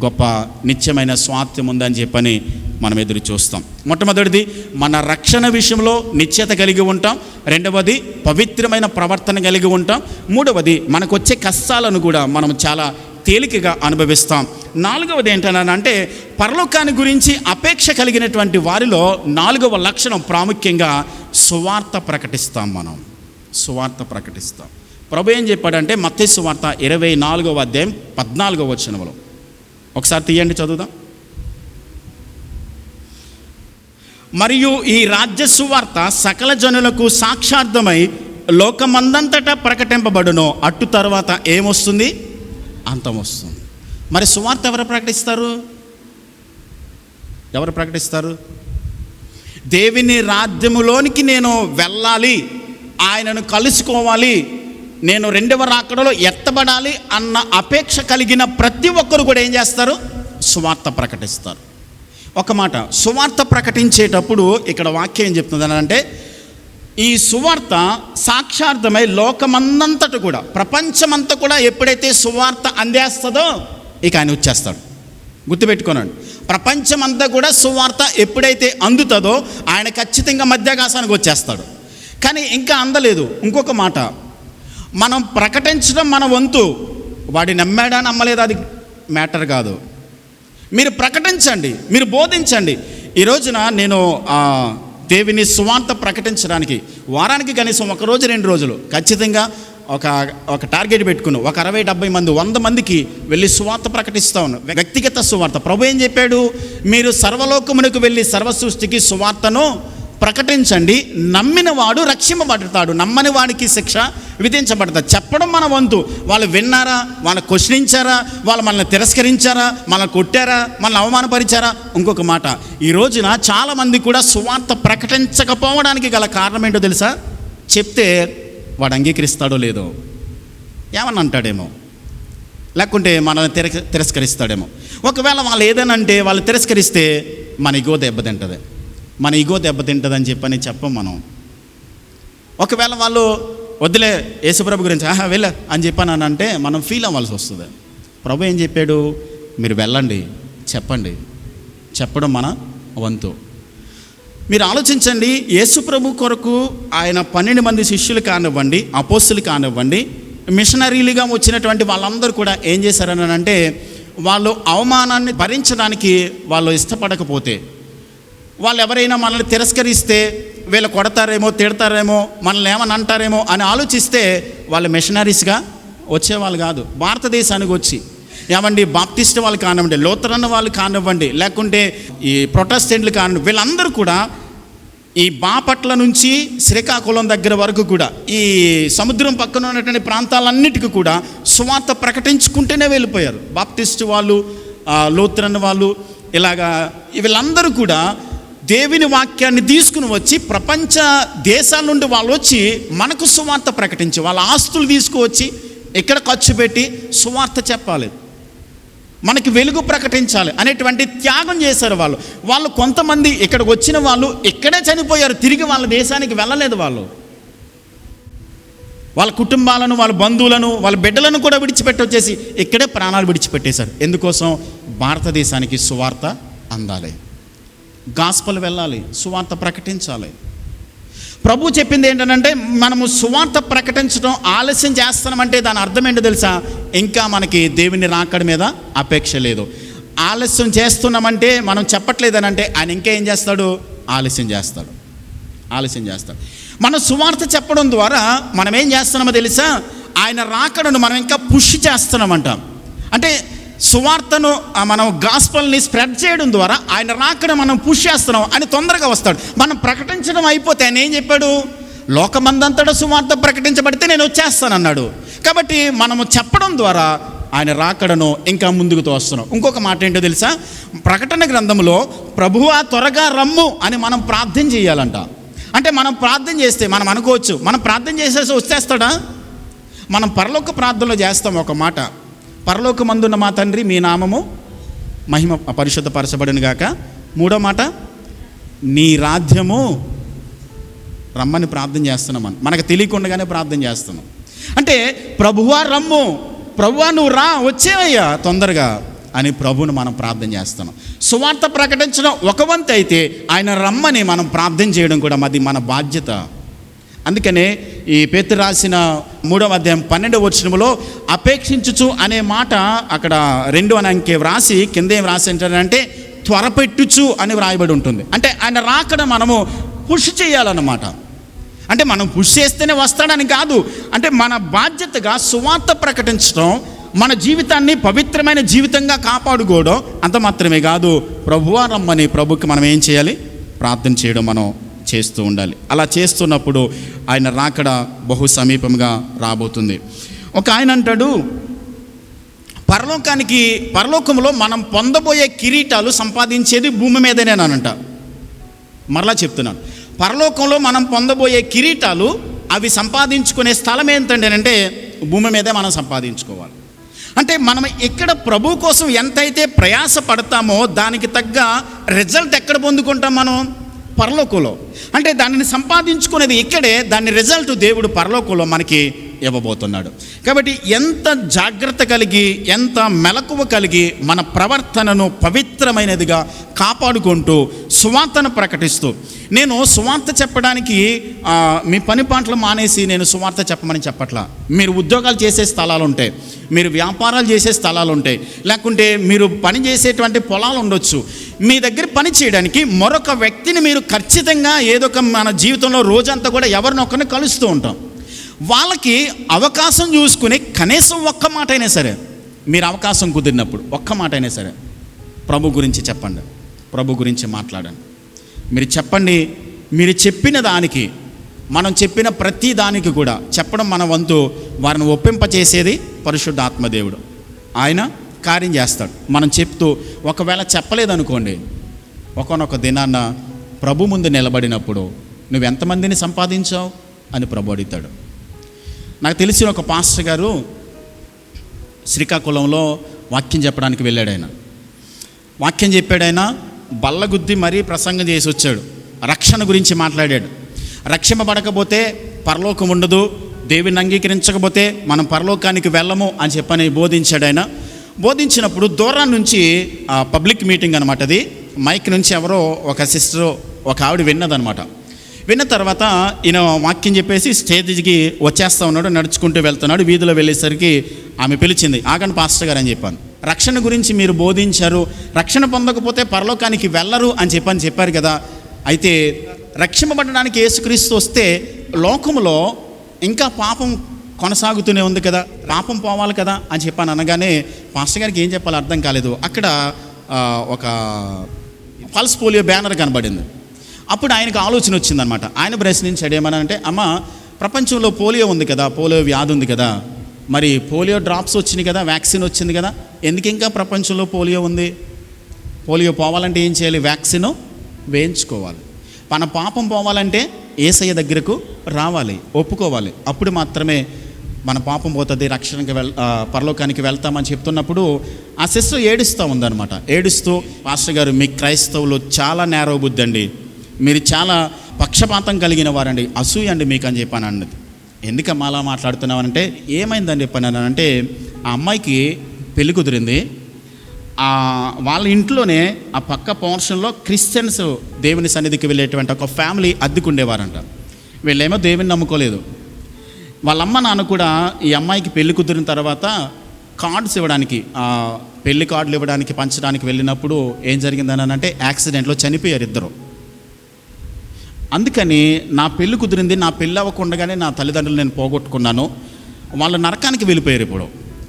Speaker 2: గొప్ప నిత్యమైన స్వాస్థ్యం ఉందని చెప్పని మనం ఎదురు చూస్తాం. మొట్టమొదటిది మన రక్షణ విషయంలో నిశ్చయత కలిగి ఉంటాం. రెండవది పవిత్రమైన ప్రవర్తన కలిగి ఉంటాం. మూడవది మనకు వచ్చే కష్టాలను కూడా మనం చాలా తేలికగా అనుభవిస్తాం. నాలుగవది ఏంటంటే పరలోకాన్ని గురించి అపేక్ష కలిగినటువంటి వారిలో 4వ లక్షణం ప్రాముఖ్యంగా సువార్త ప్రకటిస్తాం. మనం సువార్త ప్రకటిస్తాం. ప్రభు ఏం చెప్పాడంటే మత్తయి సువార్త 24వ అధ్యాయం 14వ వచనంలో, ఒకసారి తీయండి, చదువుదాం. మరియు ఈ రాజ్య సువార్త సకల జనులకు సాక్షార్థమై లోకమందంతటా ప్రకటింపబడును. అట్టు తర్వాత ఏమొస్తుంది? అంతం వస్తుంది. మరి సువార్త ఎవరు ప్రకటిస్తారు? దేవుని రాజ్యములోనికి నేను వెళ్ళాలి, ఆయనను కలుసుకోవాలి, నేను 2వ రాకడలో ఎత్తబడాలి అన్న అపేక్ష కలిగిన ప్రతి ఒక్కరు కూడా ఏం చేస్తారు? సువార్త ప్రకటిస్తారు. ఒక మాట, సువార్త ప్రకటించేటప్పుడు ఇక్కడ వాక్యం ఏం చెప్తుంది అంటే, ఈ సువార్త సాక్షార్థమై లోకమందంతట కూడా, ప్రపంచమంతా కూడా ఎప్పుడైతే సువార్త అందేస్తుందో ఇక ఆయన వచ్చేస్తాడు. గుర్తుపెట్టుకోనండి, ప్రపంచమంతా కూడా సువార్త ఎప్పుడైతే అందుతుందో ఆయన ఖచ్చితంగా మధ్యాకాశానికి వచ్చేస్తాడు. కానీ ఇంకా అందలేదు. ఇంకొక మాట, మనం ప్రకటించడం మన వంతు. వాడి నమ్మాడా నమ్మలేదా అది మ్యాటర్ కాదు. మీరు ప్రకటించండి, మీరు బోధించండి. ఈ రోజున నేను దేవుని సువార్త ప్రకటించడానికి వారానికి కనీసం 1 రోజు 2 రోజులు ఖచ్చితంగా ఒక టార్గెట్ పెట్టుకున్నాను. ఒక 60-70 మంది 100 మందికి వెళ్ళి సువార్త ప్రకటిస్తా ఉన్నాను. వ్యక్తిగత సువార్త. ప్రభు ఏం చెప్పాడు? మీరు సర్వలోకమునకు వెళ్ళి సర్వ సృష్టికి సువార్తను ప్రకటించండి, నమ్మిన వాడు రక్షింపబడతాడు, నమ్మని వాడికి శిక్ష విధించబడతాడు. చెప్పడం మన వంతు. వాళ్ళు విన్నారా, వాళ్ళని క్వశ్చనించారా, వాళ్ళు మనల్ని తిరస్కరించారా, మనల్ని కొట్టారా, మనల్ని అవమానపరిచారా? ఇంకొక మాట, ఈ రోజున చాలామంది కూడా సువార్త ప్రకటించకపోవడానికి గల కారణం ఏంటో తెలుసా? చెప్తే వాడు అంగీకరిస్తాడో లేదో, ఏమన్నా అంటాడేమో, లేకుంటే మనల్ని తిరస్కరిస్తాడేమో. ఒకవేళ వాళ్ళు ఏదైనా అంటే వాళ్ళు తిరస్కరిస్తే మన ఇగో దెబ్బతింటుందని చెప్పని చెప్పం మనం. ఒకవేళ వాళ్ళు వద్దులే యేసుప్రభు గురించి వెళ్ళ అని చెప్పాను అంటే మనం ఫీల్ అవ్వాల్సి వస్తుంది. ప్రభు ఏం చెప్పాడు? మీరు వెళ్ళండి, చెప్పండి. చెప్పడం మన వంతు. మీరు ఆలోచించండి, యేసుప్రభు కొరకు ఆయన 12 మంది శిష్యులు కానివ్వండి, అపోస్తులు కానివ్వండి, మిషనరీలుగా వచ్చినటువంటి వాళ్ళందరూ కూడా ఏం చేశారని అంటే, వాళ్ళు అవమానాన్ని భరించడానికి వాళ్ళు ఇష్టపడకపోతే, వాళ్ళు ఎవరైనా మనల్ని తిరస్కరిస్తే వీళ్ళు కొడతారేమో, తిడతారేమో, మనల్ని ఏమని అంటారేమో అని ఆలోచిస్తే వాళ్ళు మిషనరీస్గా వచ్చేవాళ్ళు కాదు. భారతదేశానికి వచ్చి ఏమండి బాప్టిస్ట్ వాళ్ళు కానివ్వండి, లూథరన్ వాళ్ళు కానివ్వండి, లేకుంటే ఈ ప్రొటెస్టెంట్లు కానివ్వండి, వీళ్ళందరూ కూడా ఈ బాపట్ల నుంచి శ్రీకాకుళం దగ్గర వరకు కూడా ఈ సముద్రం పక్కన ఉన్నటువంటి ప్రాంతాలన్నిటికీ కూడా సువార్త ప్రకటించుకుంటూనే వెళ్ళిపోయారు. బాప్టిస్ట్ వాళ్ళు, లూథరన్ వాళ్ళు, ఇలాగా వీళ్ళందరూ కూడా దేవుని వాక్యాన్ని తీసుకుని వచ్చి ప్రపంచ దేశాల నుండి వాళ్ళు వచ్చి మనకు సువార్త ప్రకటించి వాళ్ళ ఆస్తులు తీసుకువచ్చి ఇక్కడ ఖర్చు పెట్టి సువార్త చెప్పాలి, మనకి వెలుగు ప్రకటించాలి అనేటువంటి త్యాగం చేశారు వాళ్ళు. కొంతమంది ఇక్కడికి వచ్చిన వాళ్ళు ఇక్కడే చనిపోయారు, తిరిగి వాళ్ళ దేశానికి వెళ్ళలేదు. వాళ్ళ కుటుంబాలను, వాళ్ళ బంధువులను, వాళ్ళ బిడ్డలను కూడా విడిచిపెట్టి వచ్చేసి ఇక్కడే ప్రాణాలు విడిచిపెట్టేశారు. ఎందుకోసం? భారతదేశానికి సువార్త అందాలి, గాస్పల్ వెళ్ళాలి, సువార్త ప్రకటించాలి. ప్రభు చెప్పింది ఏంటంటే, మనము సువార్త ప్రకటించడం ఆలస్యం చేస్తున్నామంటే దాని అర్థం ఏంటో తెలుసా? ఇంకా మనకి దేవుని రాకడ మీద అపేక్ష లేదు. ఆలస్యం చేస్తున్నామంటే మనం చెప్పట్లేదని అంటే ఆయన ఇంకా ఏం చేస్తాడు? ఆలస్యం చేస్తాడు. మనం సువార్త చెప్పడం ద్వారా మనం ఏం చేస్తున్నామో తెలుసా? ఆయన రాకడను మనం ఇంకా పుష్ చేస్తున్నామంట. అంటే సువార్తను మనం గాస్పల్ని స్ప్రెడ్ చేయడం ద్వారా ఆయన రాకడ మనం పుష్ చేస్తున్నాం, ఆయన తొందరగా వస్తాడు. మనం ప్రకటించడం అయిపోతే ఆయన ఏం చెప్పాడు? లోకమందంతటా సువార్త ప్రకటించబడితే నేను వచ్చేస్తానన్నాడు. కాబట్టి మనము చెప్పడం ద్వారా ఆయన రాకడను ఇంకా ముందుకు తోస్తున్నాం. ఇంకొక మాట ఏంటో తెలుసా? ప్రకటన గ్రంథంలో ప్రభువా త్వరగా రమ్ము అని మనం ప్రార్థన చేయాలంట. అంటే మనం ప్రార్థన చేస్తే మనం అనుకోవచ్చు, మనం ప్రార్థన చేసేసి వచ్చేస్తాడా? మనం పరలోక ప్రార్థనలో చేస్తాం ఒక మాట, పరలోకమందున్న మా తండ్రి మీ నామము మహిమ పరిశుద్ధపరచబడును గాక. మూడో మాట, నీ రాజ్యము రమ్మని ప్రార్థన చేస్తున్నాం. మనకు తెలియకుండానే ప్రార్థన చేస్తున్నాం. అంటే ప్రభువా రమ్ము, ప్రభువా నువ్వు రా, వచ్చేవయ్యా తొందరగా అని ప్రభువును మనం ప్రార్థన చేస్తున్నాం. సువార్త ప్రకటించడం ఒక వంతు అయితే ఆయన రమ్మని మనం ప్రార్థన చేయడం కూడా మన బాధ్యత. అందుకనే ఈ పేతురు రాసిన 3వ అధ్యాయం 12వ వచనములో అపేక్షించుచు అనే మాట అక్కడ 2వ అంకె వ్రాసి కింద ఏం రాసి అంటారంటే త్వరపెట్టుచు అని వ్రాయబడి ఉంటుంది. అంటే ఆయన రాకడ మనము పుష్ చేయాలన్నమాట. అంటే మనం పుష్ చేస్తేనే వస్తాడని కాదు, అంటే మన బాధ్యతగా సువార్త ప్రకటించడం, మన జీవితాన్ని పవిత్రమైన జీవితంగా కాపాడుకోవడం అంత మాత్రమే కాదు, ప్రభువా రమ్మని ప్రభుకి మనం ఏం చేయాలి? ప్రార్థన చేయడం మనం చేస్తూ ఉండాలి. అలా చేస్తున్నప్పుడు ఆయన రాకడ బహు సమీపంగా రాబోతుంది. ఒక ఆయన అంటాడు, పరలోకంలో మనం పొందబోయే కిరీటాలు సంపాదించేది భూమి మీదనేనంట. మరలా చెప్తున్నాను, పరలోకంలో మనం పొందబోయే కిరీటాలు అవి సంపాదించుకునే స్థలం ఏంటంటే భూమి మీదే మనం సంపాదించుకోవాలి. అంటే మనం ఇక్కడ ప్రభు కోసం ఎంతైతే ప్రయాస పడతామో దానికి తగ్గ రిజల్ట్ ఎక్కడ పొందుకుంటాం? మనం పరలోకంలో. అంటే దానిని సంపాదించుకునేది ఇక్కడే, దాని రిజల్ట్ దేవుడు పరలోకంలో మనకి ఇవ్వబోతున్నాడు. కాబట్టి ఎంత జాగ్రత్త కలిగి, ఎంత మెలకువ కలిగి మన ప్రవర్తనను పవిత్రమైనదిగా కాపాడుకుంటూ సువార్తను ప్రకటిస్తూ, నేను సువార్త చెప్పడానికి మీ పని పాటలు మానేసి నేను సువార్త చెప్పమని చెప్పట్లా. మీరు ఉద్యోగాలు చేసే స్థలాలు ఉంటాయి, మీరు వ్యాపారాలు చేసే స్థలాలు ఉంటాయి, లేకుంటే మీరు పని చేసేటువంటి పొలాలు ఉండొచ్చు. మీ దగ్గర పని చేయడానికి మరొక వ్యక్తిని మీరు ఖచ్చితంగా ఏదో ఒక మన జీవితంలో రోజంతా కూడా ఎవరినొకరిని కలుస్తూ ఉంటాం. వాళ్ళకి అవకాశం చూసుకుని కనీసం ఒక్క మాట అయినా సరే, మీరు అవకాశం కుదిరినప్పుడు ఒక్క మాట అయినా సరే ప్రభు గురించి చెప్పండి, ప్రభు గురించి మాట్లాడండి. మీరు చెప్పండి. మీరు చెప్పిన దానికి, మనం చెప్పిన ప్రతి దానికి కూడా చెప్పడం మన వంతు. వారిని ఒప్పింపచేసేది పరిశుద్ధ ఆత్మదేవుడు. ఆయన కార్యం చేస్తాడు. మనం చెప్తూ ఒకవేళ చెప్పలేదనుకోండి, ఒకనొక దినాన్న ప్రభు ముందు నిలబడినప్పుడు నువ్వు ఎంతమందిని సంపాదించావు అని ప్రభు అడుగుతాడు. నాకు తెలిసిన ఒక పాస్టర్ గారు శ్రీకాకుళంలో వాక్యం చెప్పడానికి వెళ్ళాడు. ఆయన వాక్యం చెప్పాడు. ఆయన బల్లగుద్ది మరీ ప్రసంగం చేసి వచ్చాడు. రక్షణ గురించి మాట్లాడాడు. రక్షింపబడకపోతే పరలోకం ఉండదు, దేవుని అంగీకరించకపోతే మనం పరలోకానికి వెళ్ళము అని చెప్పని బోధించాడు. ఆయన బోధించినప్పుడు దూరం నుంచి పబ్లిక్ మీటింగ్ అనమాట, అది మైక్ నుంచి ఎవరో ఒక సిస్టర్, ఒక ఆవిడ విన్నదనమాట. విన్న తర్వాత ఈయన వాక్యం చెప్పేసి స్టేజ్కి వచ్చేస్తూ ఉన్నాడు, నడుచుకుంటూ వెళ్తున్నాడు. వీధిలో వెళ్ళేసరికి ఆమె పిలిచింది, ఆగండి పాస్టర్ గారు అని చెప్పాను. రక్షణ గురించి మీరు బోధించారు, రక్షణ పొందకపోతే పరలోకానికి వెళ్ళరు అని చెప్పారు కదా. అయితే రక్షింపబడడానికి యేసుక్రీస్తు వస్తే లోకములో ఇంకా పాపం కొనసాగుతూనే ఉంది కదా, పాపం పోవాలి కదా అని చెప్పాను. అనగానే పాస్టర్ గారికి ఏం చెప్పాలో అర్థం కాలేదు. అక్కడ ఒక పల్స్ పోలియో బ్యానర్ కనబడింది. అప్పుడు ఆయనకు ఆలోచన వచ్చిందనమాట. ఆయన ప్రశ్నించాడు, ఏమనంటే, అమ్మ ప్రపంచంలో పోలియో ఉంది కదా, పోలియో వ్యాధి ఉంది కదా, మరి పోలియో డ్రాప్స్ వచ్చినాయి కదా, వ్యాక్సిన్ వచ్చింది కదా, ఎందుకు ఇంకా ప్రపంచంలో పోలియో ఉంది? పోలియో పోవాలంటే ఏం చేయాలి? వ్యాక్సిన్ వేయించుకోవాలి. మన పాపం పోవాలంటే యేసయ్య దగ్గరకు రావాలి, ఒప్పుకోవాలి. అప్పుడు మాత్రమే మన పాపం పోతుంది, రక్షణకి పరలోకానికి వెళ్తామని చెప్తున్నప్పుడు ఆ సిస్టర్ ఏడుస్తూ ఉందన్నమాట. ఏడుస్తూ, పాస్టర్ గారు మీ క్రైస్తవులు చాలా నేరవ బుద్ధి అండి, మీరు చాలా పక్షపాతం కలిగిన వారండి, అసూయ అండి మీకు అని చెప్పాను అన్నది. ఎందుకమ్మా అలా మాట్లాడుతున్నావనంటే, ఏమైందని చెప్పానంటే, ఆ అమ్మాయికి పెళ్లి కుదిరింది. వాళ్ళ ఇంట్లోనే ఆ పక్క పోర్షన్లో క్రిస్టియన్స్ దేవుని సన్నిధికి వెళ్ళేటువంటి ఒక ఫ్యామిలీ అద్దెకుండేవారంట. వీళ్ళేమో దేవుని నమ్ముకోలేదు. వాళ్ళమ్మ నాన్న కూడా ఈ అమ్మాయికి పెళ్లి కుదిరిన తర్వాత కార్డ్స్ ఇవ్వడానికి, పెళ్లి కార్డులు ఇవ్వడానికి, పంచడానికి వెళ్ళినప్పుడు ఏం జరిగిందని అంటే యాక్సిడెంట్లో చనిపోయారు ఇద్దరు. అందుకని నా పెళ్లి కుదిరింది, నా పెళ్ళి అవ్వకుండగానే నా తల్లిదండ్రులు నేను పోగొట్టుకున్నాను, వాళ్ళు నరకానికి వెళ్ళిపోయారు. ఇప్పుడు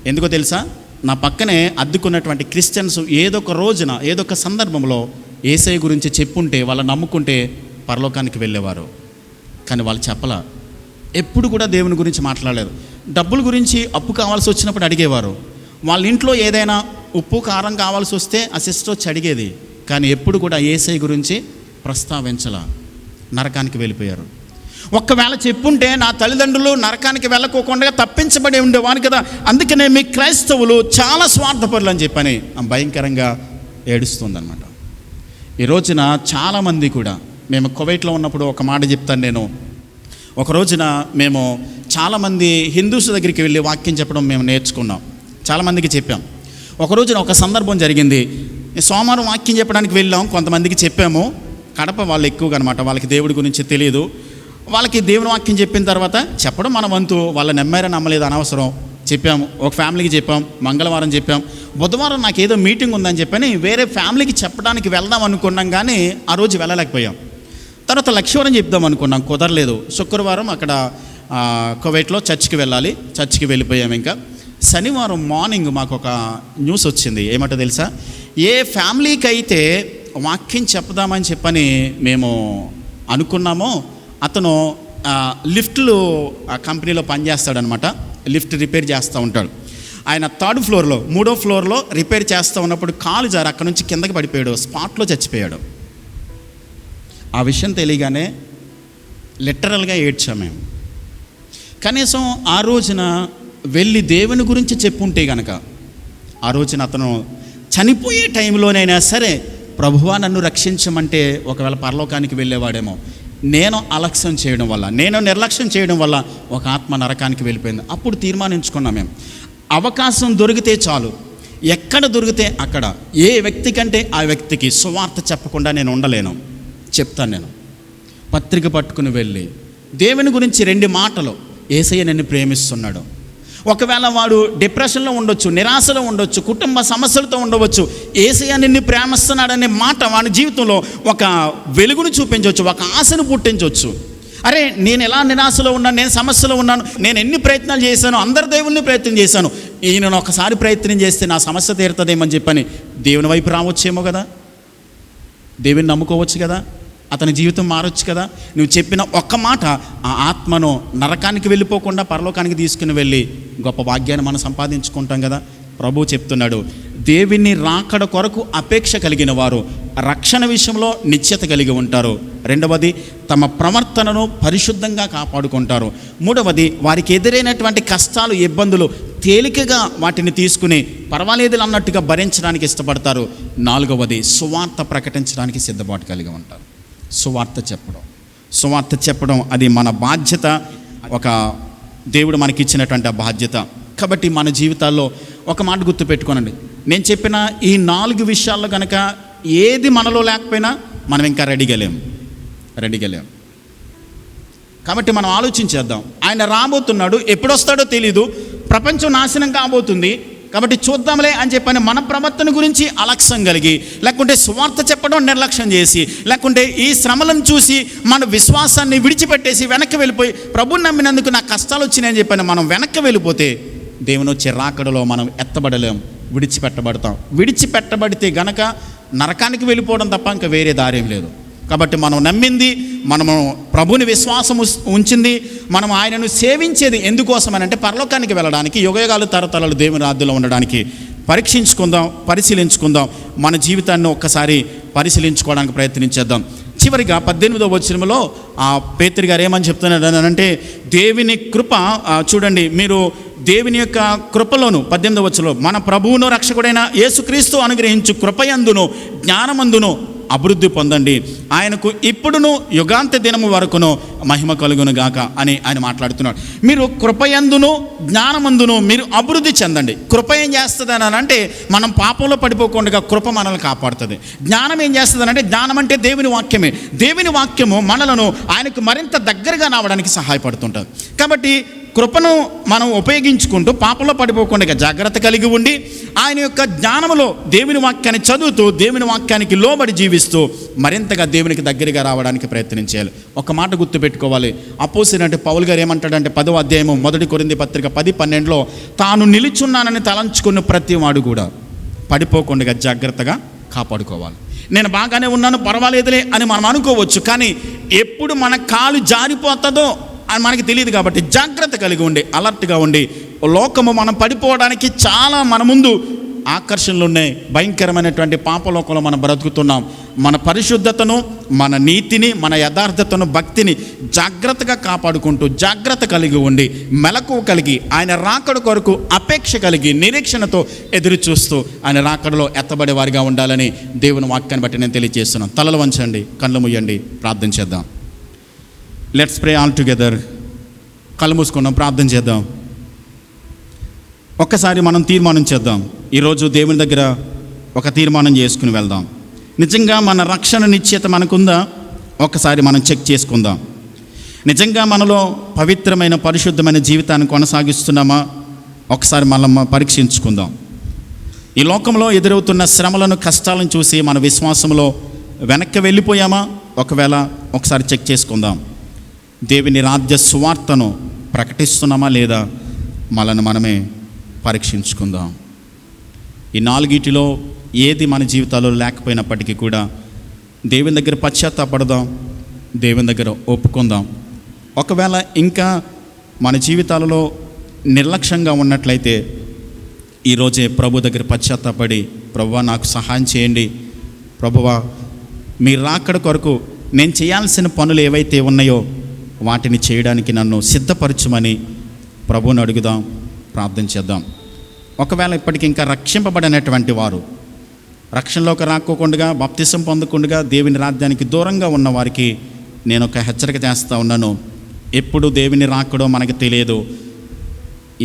Speaker 2: ఎందుకో తెలుసా? నా పక్కనే అద్దుకున్నటువంటి క్రిస్టియన్స్ ఏదో ఒక రోజున, ఏదో ఒక సందర్భంలో యేసయ్య గురించి చెప్పుంటే, వాళ్ళు నమ్ముకుంటే పరలోకానికి వెళ్ళేవారు. కానీ వాళ్ళు చెప్పలా, ఎప్పుడు కూడా దేవుని గురించి మాట్లాడలేదు. డబ్బుల గురించి అప్పు కావాల్సి వచ్చినప్పుడు అడిగేవారు. వాళ్ళ ఇంట్లో ఏదైనా ఉప్పు కారం కావాల్సి వస్తే ఆ సిస్టర్ వచ్చి అడిగేది. కానీ ఎప్పుడు కూడా యేసయ్య గురించి ప్రస్తావించలా. నరకానికి వెళ్ళిపోయారు. ఒక్కవేళ చెప్పుంటే నా తల్లిదండ్రులు నరకానికి వెళ్ళకోకుండా తప్పించబడి ఉండేవారు కదా. అందుకనే మీ క్రైస్తవులు చాలా స్వార్థపరులు అని చెప్పని భయంకరంగా ఏడుస్తుందన్నమాట. ఈ రోజున చాలామంది కూడా, మేము కువైట్లో ఉన్నప్పుడు ఒక మాట చెప్తాను నేను. ఒక రోజున మేము చాలామంది హిందూస్ దగ్గరికి వెళ్ళి వాక్యం చెప్పడం మేము నేర్చుకున్నాం, చాలామందికి చెప్పాం. ఒక రోజున ఒక సందర్భం జరిగింది. సోమవారం వాక్యం చెప్పడానికి వెళ్ళాం, కొంతమందికి చెప్పాము. కడప వాళ్ళు ఎక్కువగా అనమాట, వాళ్ళకి దేవుడి గురించి తెలియదు. వాళ్ళకి దేవుని వాక్యం చెప్పిన తర్వాత చెప్పడం మన వంతు, వాళ్ళ నమ్మారని నమ్మలేదు అనవసరం. చెప్పాము, ఒక ఫ్యామిలీకి చెప్పాం, మంగళవారం చెప్పాం. బుధవారం నాకు ఏదో మీటింగ్ ఉందని చెప్పని వేరే ఫ్యామిలీకి చెప్పడానికి వెళ్దాం అనుకున్నాం, కానీ ఆ రోజు వెళ్ళలేకపోయాం. తర్వాత లక్ష్మీవారం చెప్దాం అనుకున్నాం, కుదరలేదు. శుక్రవారం అక్కడ కువైట్లో చర్చికి వెళ్ళాలి, చర్చికి వెళ్ళిపోయాము. ఇంకా శనివారం మార్నింగ్ మాకు ఒక న్యూస్ వచ్చింది. ఏమంటో తెలుసా? ఏ ఫ్యామిలీకి అయితే వాక్యం చెప్దామని చెప్పని మేము అనుకున్నామో, అతను లిఫ్ట్లు కంపెనీలో పనిచేస్తాడనమాట. లిఫ్ట్ రిపేర్ చేస్తూ ఉంటాడు. ఆయన 3rd ఫ్లోర్లో, 3వ ఫ్లోర్లో రిపేర్ చేస్తూ ఉన్నప్పుడు కాలు జారి అక్కడ నుంచి కిందకి పడిపోయాడు, స్పాట్లో చచ్చిపోయాడు. ఆ విషయం తెలియగానే లిటరల్గా ఏడ్చాం మేము. కనీసం ఆ రోజున వెళ్ళి దేవుని గురించి చెప్పుంటే గనక, ఆ రోజున అతను చనిపోయే టైంలోనైనా సరే ప్రభువా నన్ను రక్షించమంటే ఒకవేళ పరలోకానికి వెళ్ళేవాడేమో. నేను అలక్ష్యం చేయడం వల్ల, నేను నిర్లక్ష్యం చేయడం వల్ల ఒక ఆత్మ నరకానికి వెళ్ళిపోయింది. అప్పుడు తీర్మానించుకున్నాం మేము, అవకాశం దొరికితే చాలు, ఎక్కడ దొరికితే అక్కడ, ఏ వ్యక్తి కంటే ఆ వ్యక్తికి సువార్త చెప్పకుండా నేను ఉండలేను. చెప్తాను నేను. పత్రిక పట్టుకుని వెళ్ళి దేవుని గురించి 2 మాటలు, యేసయ్య నిన్ను ప్రేమిస్తున్నాడు. ఒకవేళ వాడు డిప్రెషన్లో ఉండొచ్చు, నిరాశలో ఉండొచ్చు, కుటుంబ సమస్యలతో ఉండవచ్చు, యేసయ్య నిన్ను ప్రేమిస్తున్నాడనే మాట వాడి జీవితంలో ఒక వెలుగును చూపించవచ్చు, ఒక ఆశను పుట్టించవచ్చు. అరే నేను ఎలా నిరాశలో ఉన్నాను, నేను సమస్యలో ఉన్నాను, నేను ఎన్ని ప్రయత్నాలు చేశాను, అందరి దేవుల్ని ప్రయత్నం చేశాను, ఈయనను ఒకసారి ప్రయత్నం చేస్తే నా సమస్య తీరుతుందేమని చెప్పని దేవుని వైపు రావచ్చేమో కదా, దేవుని నమ్ముకోవచ్చు కదా, అతని జీవితం మారొచ్చు కదా. నువ్వు చెప్పిన ఒక్క మాట ఆ ఆత్మను నరకానికి వెళ్ళిపోకుండా పరలోకానికి తీసుకుని వెళ్ళి గొప్ప భాగ్యాన్ని మనం సంపాదించుకుంటాం కదా. ప్రభువు చెప్తున్నాడు, దేవుని రాకడ కొరకు అపేక్ష కలిగిన వారు రక్షణ విషయంలో నిశ్చయత కలిగి ఉంటారు. 2వది తమ ప్రవర్తనను పరిశుద్ధంగా కాపాడుకుంటారు. 3వది వారికి ఎదురైనటువంటి కష్టాలు, ఇబ్బందులు తేలికగా వాటిని తీసుకుని పర్వాలేదు అన్నట్టుగా భరించడానికి ఇష్టపడతారు. 4వది సువార్త ప్రకటించడానికి సిద్ధపాటు కలిగి ఉంటారు. సువార్త చెప్పడం అది మన బాధ్యత, ఒక దేవుడు మనకిచ్చినటువంటి ఆ బాధ్యత. కాబట్టి మన జీవితాల్లో ఒక మాట గుర్తుపెట్టుకోనండి, నేను చెప్పిన ఈ 4 విషయాల్లో కనుక ఏది మనలో లేకపోయినా మనం ఇంకా రెడీగా లేం. కాబట్టి మనం ఆలోచించేద్దాం. ఆయన రాబోతున్నాడు, ఎప్పుడొస్తాడో తెలీదు, ప్రపంచం నాశనం కాబోతుంది. కాబట్టి చూద్దాంలే అని చెప్పని మన ప్రవర్తన గురించి అలక్ష్యం కలిగి, లేకుంటే సువార్త చెప్పడం నిర్లక్ష్యం చేసి, లేకుంటే ఈ శ్రమలను చూసి మన విశ్వాసాన్ని విడిచిపెట్టేసి వెనక్కి వెళ్ళిపోయి, ప్రభుని నమ్మినందుకు నాకు కష్టాలు వచ్చినాయని చెప్పని మనం వెనక్కి వెళ్ళిపోతే దేవుని వచ్చే రాకడలో మనం ఎత్తబడలేం, విడిచిపెట్టబడతాం. విడిచిపెట్టబడితే గనక నరకానికి వెళ్ళిపోవడం తప్ప ఇంకా వేరే దారేం లేదు. కాబట్టి మనం నమ్మింది, మనము ప్రభుని విశ్వాసం ఉంచింది, మనం ఆయనను సేవించేది ఎందుకోసం అని అంటే పరలోకానికి వెళ్ళడానికి, యుగయుగాలు తరతరాలు దేవుని రాజ్యంలో ఉండడానికి. పరీక్షించుకుందాం, పరిశీలించుకుందాం, మన జీవితాన్ని ఒక్కసారి పరిశీలించుకోవడానికి ప్రయత్నించేద్దాం. చివరిగా 18వ వచనంలో పేతురు గారు ఏమని చెప్తున్నాడు అంటే, దేవుని కృప చూడండి, మీరు దేవుని యొక్క కృపలోను 18వ వచనంలో మన ప్రభువును రక్షకుడైన యేసుక్రీస్తు అనుగ్రహించు కృపయందును జ్ఞానమందును అభివృద్ధి పొందండి, ఆయనకు ఇప్పుడును యుగాంత దినము వరకును మహిమ కలుగును గాక అని ఆయన మాట్లాడుతున్నాడు. మీరు కృపయందును జ్ఞానమందును మీరు అభివృద్ధి చెందండి. కృప ఏం చేస్తుంది అని అంటే మనం పాపంలో పడిపోకుండా కృప మనల్ని కాపాడుతుంది. జ్ఞానం ఏం చేస్తుంది అంటే, జ్ఞానం అంటే దేవుని వాక్యమే. దేవుని వాక్యము మనలను ఆయనకు మరింత దగ్గరగా రావడానికి సహాయపడుతుంటుంది. కాబట్టి కృపను మనం ఉపయోగించుకుంటూ పాపంలో పడిపోకుండా జాగ్రత్త కలిగి ఉండి, ఆయన యొక్క జ్ఞానములో దేవుని వాక్యాన్ని చదువుతూ, దేవుని వాక్యానికి లోబడి జీవిస్తూ మరింతగా దేవునికి దగ్గరగా రావడానికి ప్రయత్నం చేయాలి. ఒక మాట గుర్తుపెట్టుకోవాలి. అపోస్తలుడైన పౌలు గారు ఏమంటాడంటే 10వ అధ్యాయము 1 కొరింథీ పత్రిక 10:12లో, తాను నిలుచున్నానని తలంచుకున్న ప్రతి వాడు కూడా పడిపోకుండా జాగ్రత్తగా కాపాడుకోవాలి. నేను బాగానే ఉన్నాను, పర్వాలేదులే అని మనం అనుకోవచ్చు, కానీ ఎప్పుడు మన కాలు జారిపోతుందో అని మనకి తెలియదు. కాబట్టి జాగ్రత్త కలిగి ఉండి, అలర్ట్గా ఉండి, లోకము మనం పడిపోవడానికి చాలా మన ముందు ఆకర్షణలు ఉన్నాయి. భయంకరమైనటువంటి పాపలోకంలో మనం బ్రతుకుతున్నాం. మన పరిశుద్ధతను, మన నీతిని, మన యథార్థతను, భక్తిని జాగ్రత్తగా కాపాడుకుంటూ, జాగ్రత్త కలిగి ఉండి, మెలకువ కలిగి, ఆయన రాకడ కొరకు అపేక్ష కలిగి, నిరీక్షణతో ఎదురు చూస్తూ ఆయన రాకడలో ఎత్తబడే వారిగా ఉండాలని దేవుని వాక్యాన్ని బట్టి నేను తెలియజేస్తున్నాను. తలలు వంచండి, కళ్ళు మూయండి, ప్రార్థన చేద్దాం. Let's pray all together. కళ్ళు మూసుకున్నాం, ప్రార్థన చేద్దాం. ఒక్కసారి మనం తీర్మానం చేద్దాం. ఈరోజు దేవుని దగ్గర ఒక తీర్మానం చేసుకుని వెళ్దాం. నిజంగా మన రక్షణ నిశ్చయత మనకుందా? ఒక్కసారి మనం చెక్ చేసుకుందాం. నిజంగా మనలో పవిత్రమైన పరిశుద్ధమైన జీవితాన్ని కొనసాగిస్తున్నామా? ఒకసారి మనం పరీక్షించుకుందాం. ఈ లోకంలో ఎదురవుతున్న శ్రమలను, కష్టాలను చూసి మన విశ్వాసంలో వెనక్కి వెళ్ళిపోయామా? ఒకవేళ ఒకసారి చెక్ చేసుకుందాం. దేవుని రాజ్య సువార్తను ప్రకటిస్తున్నామా లేదా? మనల్ని మనమే పరీక్షించుకుందాం. ఈ 4 ఏది మన జీవితాల్లో లేకపోయినప్పటికీ కూడా దేవుని దగ్గర పశ్చాత్తాపడదాం, దేవుని దగ్గర ఒప్పుకుందాం. ఒకవేళ ఇంకా మన జీవితాలలో నిర్లక్ష్యంగా ఉన్నట్లయితే ఈరోజే ప్రభు దగ్గర పశ్చాత్తాపడి, ప్రభువా నాకు సహాయం చేయండి, ప్రభువా మీ రాకడ కొరకు నేను చేయాల్సిన పనులు ఏవైతే ఉన్నాయో వాటిని చేయడానికి నన్ను సిద్ధపరచమని ప్రభువుని అడుగుదాం, ప్రార్థన చేద్దాం. ఒకవేళ ఇప్పటికి ఇంకా రక్షింపబడినటువంటి వారు, రక్షణలోకి రాకోకుండా, బాప్తిసం పొందకుండా దేవుని రాజ్యానికి దూరంగా ఉన్న వారికి నేను ఒక హెచ్చరిక చేస్తూ ఉన్నాను. ఎప్పుడు దేవుని రాకడో మనకు తెలియదు.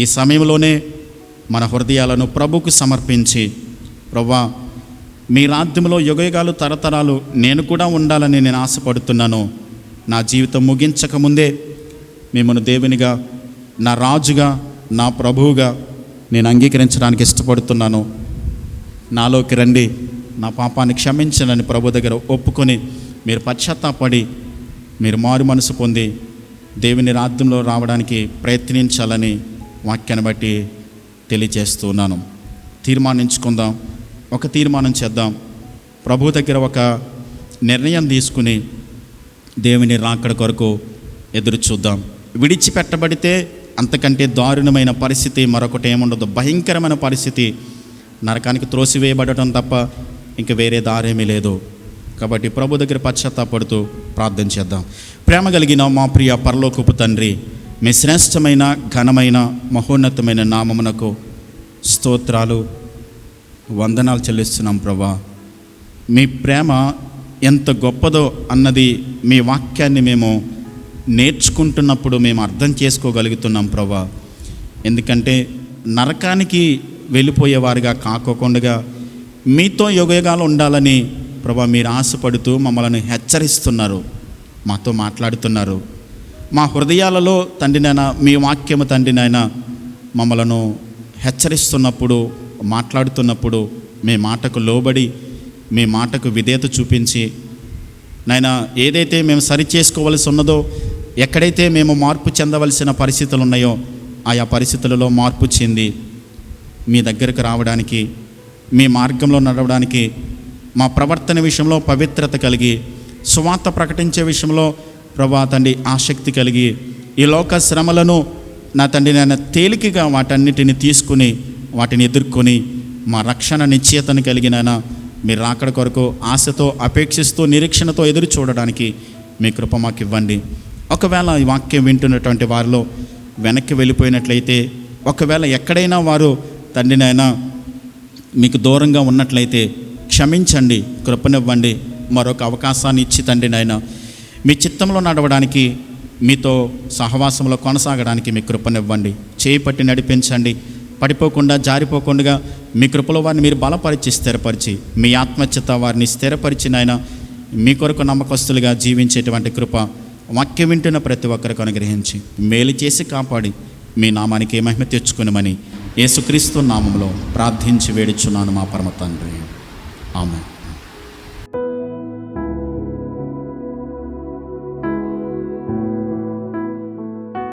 Speaker 2: ఈ సమయంలోనే మన హృదయాలను ప్రభుకు సమర్పించి, ప్రభువా మీ రాజ్యంలో యుగయుగాలు తరతరాలు నేను కూడా ఉండాలని నేను ఆశపడుతున్నాను. నా జీవితం ముగించకముందే మిమ్మల్ని దేవునిగా, నా రాజుగా, నా ప్రభువుగా నేను అంగీకరించడానికి ఇష్టపడుతున్నాను. నాలోకి రండి, నా పాపాన్ని క్షమించనని ప్రభు దగ్గర ఒప్పుకొని మీరు పశ్చాత్తాపడి మీరు మారు మనసు పొంది దేవుని రాజ్యంలో రావడానికి ప్రయత్నించాలని వాక్యాన్ని బట్టి తెలియజేస్తున్నాను. తీర్మానించుకుందాం, ఒక తీర్మానం చేద్దాం. ప్రభు దగ్గర ఒక నిర్ణయం తీసుకుని దేవుని రాకడ కొరకు ఎదురు చూద్దాం. విడిచిపెట్టబడితే అంతకంటే దారుణమైన పరిస్థితి మరొకటి ఏముండదు. భయంకరమైన పరిస్థితి, నరకానికి త్రోసివేయబడటం తప్ప ఇంక వేరే దారేమీ లేదు. కాబట్టి ప్రభు దగ్గర పశ్చాత్తాపడుతూ ప్రార్థన చేద్దాం. ప్రేమ కలిగిన మా ప్రియ పరలోకపు తండ్రి, మీ శ్రేష్టమైన, ఘనమైన, మహోన్నతమైన నామమునకు స్తోత్రాలు, వందనాలు చెల్లిస్తున్నాం. ప్రభా మీ ప్రేమ ఎంత గొప్పదో అన్నది మీ వాక్యాన్ని మేము నేర్చుకుంటున్నప్పుడు మేము అర్థం చేసుకోగలుగుతున్నాం ప్రభా. ఎందుకంటే నరకానికి వెళ్ళిపోయేవారుగా కాకోకుండా మీతో యుగయుగాలు ఉండాలని ప్రభా మీరు ఆశపడుతూ మమ్మల్ని హెచ్చరిస్తున్నారు, మాతో మాట్లాడుతున్నారు. మా హృదయాలలో తండ్రి నాయన మీ వాక్యము తండ్రి నాయన మమ్మలను హెచ్చరిస్తున్నప్పుడు, మాట్లాడుతున్నప్పుడు మీ మాటకు లోబడి, మీ మాటకు విధేయత చూపించి నాయన ఏదైతే మేము సరి చేసుకోవలసి ఉన్నదో, ఎక్కడైతే మేము మార్పు చెందవలసిన పరిస్థితులు ఉన్నాయో ఆయా పరిస్థితులలో మార్పు చెంది మీ దగ్గరకు రావడానికి, మీ మార్గంలో నడవడానికి, మా ప్రవర్తన విషయంలో పవిత్రత కలిగి, సువార్త ప్రకటించే విషయంలో ప్రభా తండ్రి ఆసక్తి కలిగి, ఈ లోక శ్రమలను నా తండ్రి నేను తేలికగా వాటన్నిటిని తీసుకుని వాటిని ఎదుర్కొని మా రక్షణ నిశ్చయతను కలిగిన మీ రాకడ కొరకు ఆశతో, అపేక్షిస్తూ, నిరీక్షణతో ఎదురు చూడడానికి మీ కృప మాకు ఇవ్వండి. ఒకవేళ ఈ వాక్యం వింటున్నటువంటి వారిలో వెనక్కి వెళ్ళిపోయినట్లయితే, ఒకవేళ ఎక్కడైనా వారు తండ్రి నాయన మీకు దూరంగా ఉన్నట్లయితే క్షమించండి, కృపనివ్వండి. మరొక అవకాశాన్ని ఇచ్చి తండ్రి నాయన మీ చిత్తంలో నడవడానికి, మీతో సహవాసంలో కొనసాగడానికి మీ కృపనివ్వండి. చేయి పట్టి నడిపించండి. పడిపోకుండా, జారిపోకుండా మీ కృపలో వారిని మీరు బలపరిచి, స్థిరపరిచి, మీ ఆత్మచేత వారిని స్థిరపరిచి నాయన మీ కొరకు నమ్మకస్తులుగా జీవించేటువంటి కృప వాక్యం వింటున్న ప్రతి ఒక్కరికి అనుగ్రహించి మేలు చేసి కాపాడి మీ నామానికి మహిమ తెచ్చుకునమని యేసుక్రీస్తు నామములో ప్రార్థించి వేడుచున్నాను మా పరమ తండ్రి. ఆమేన్.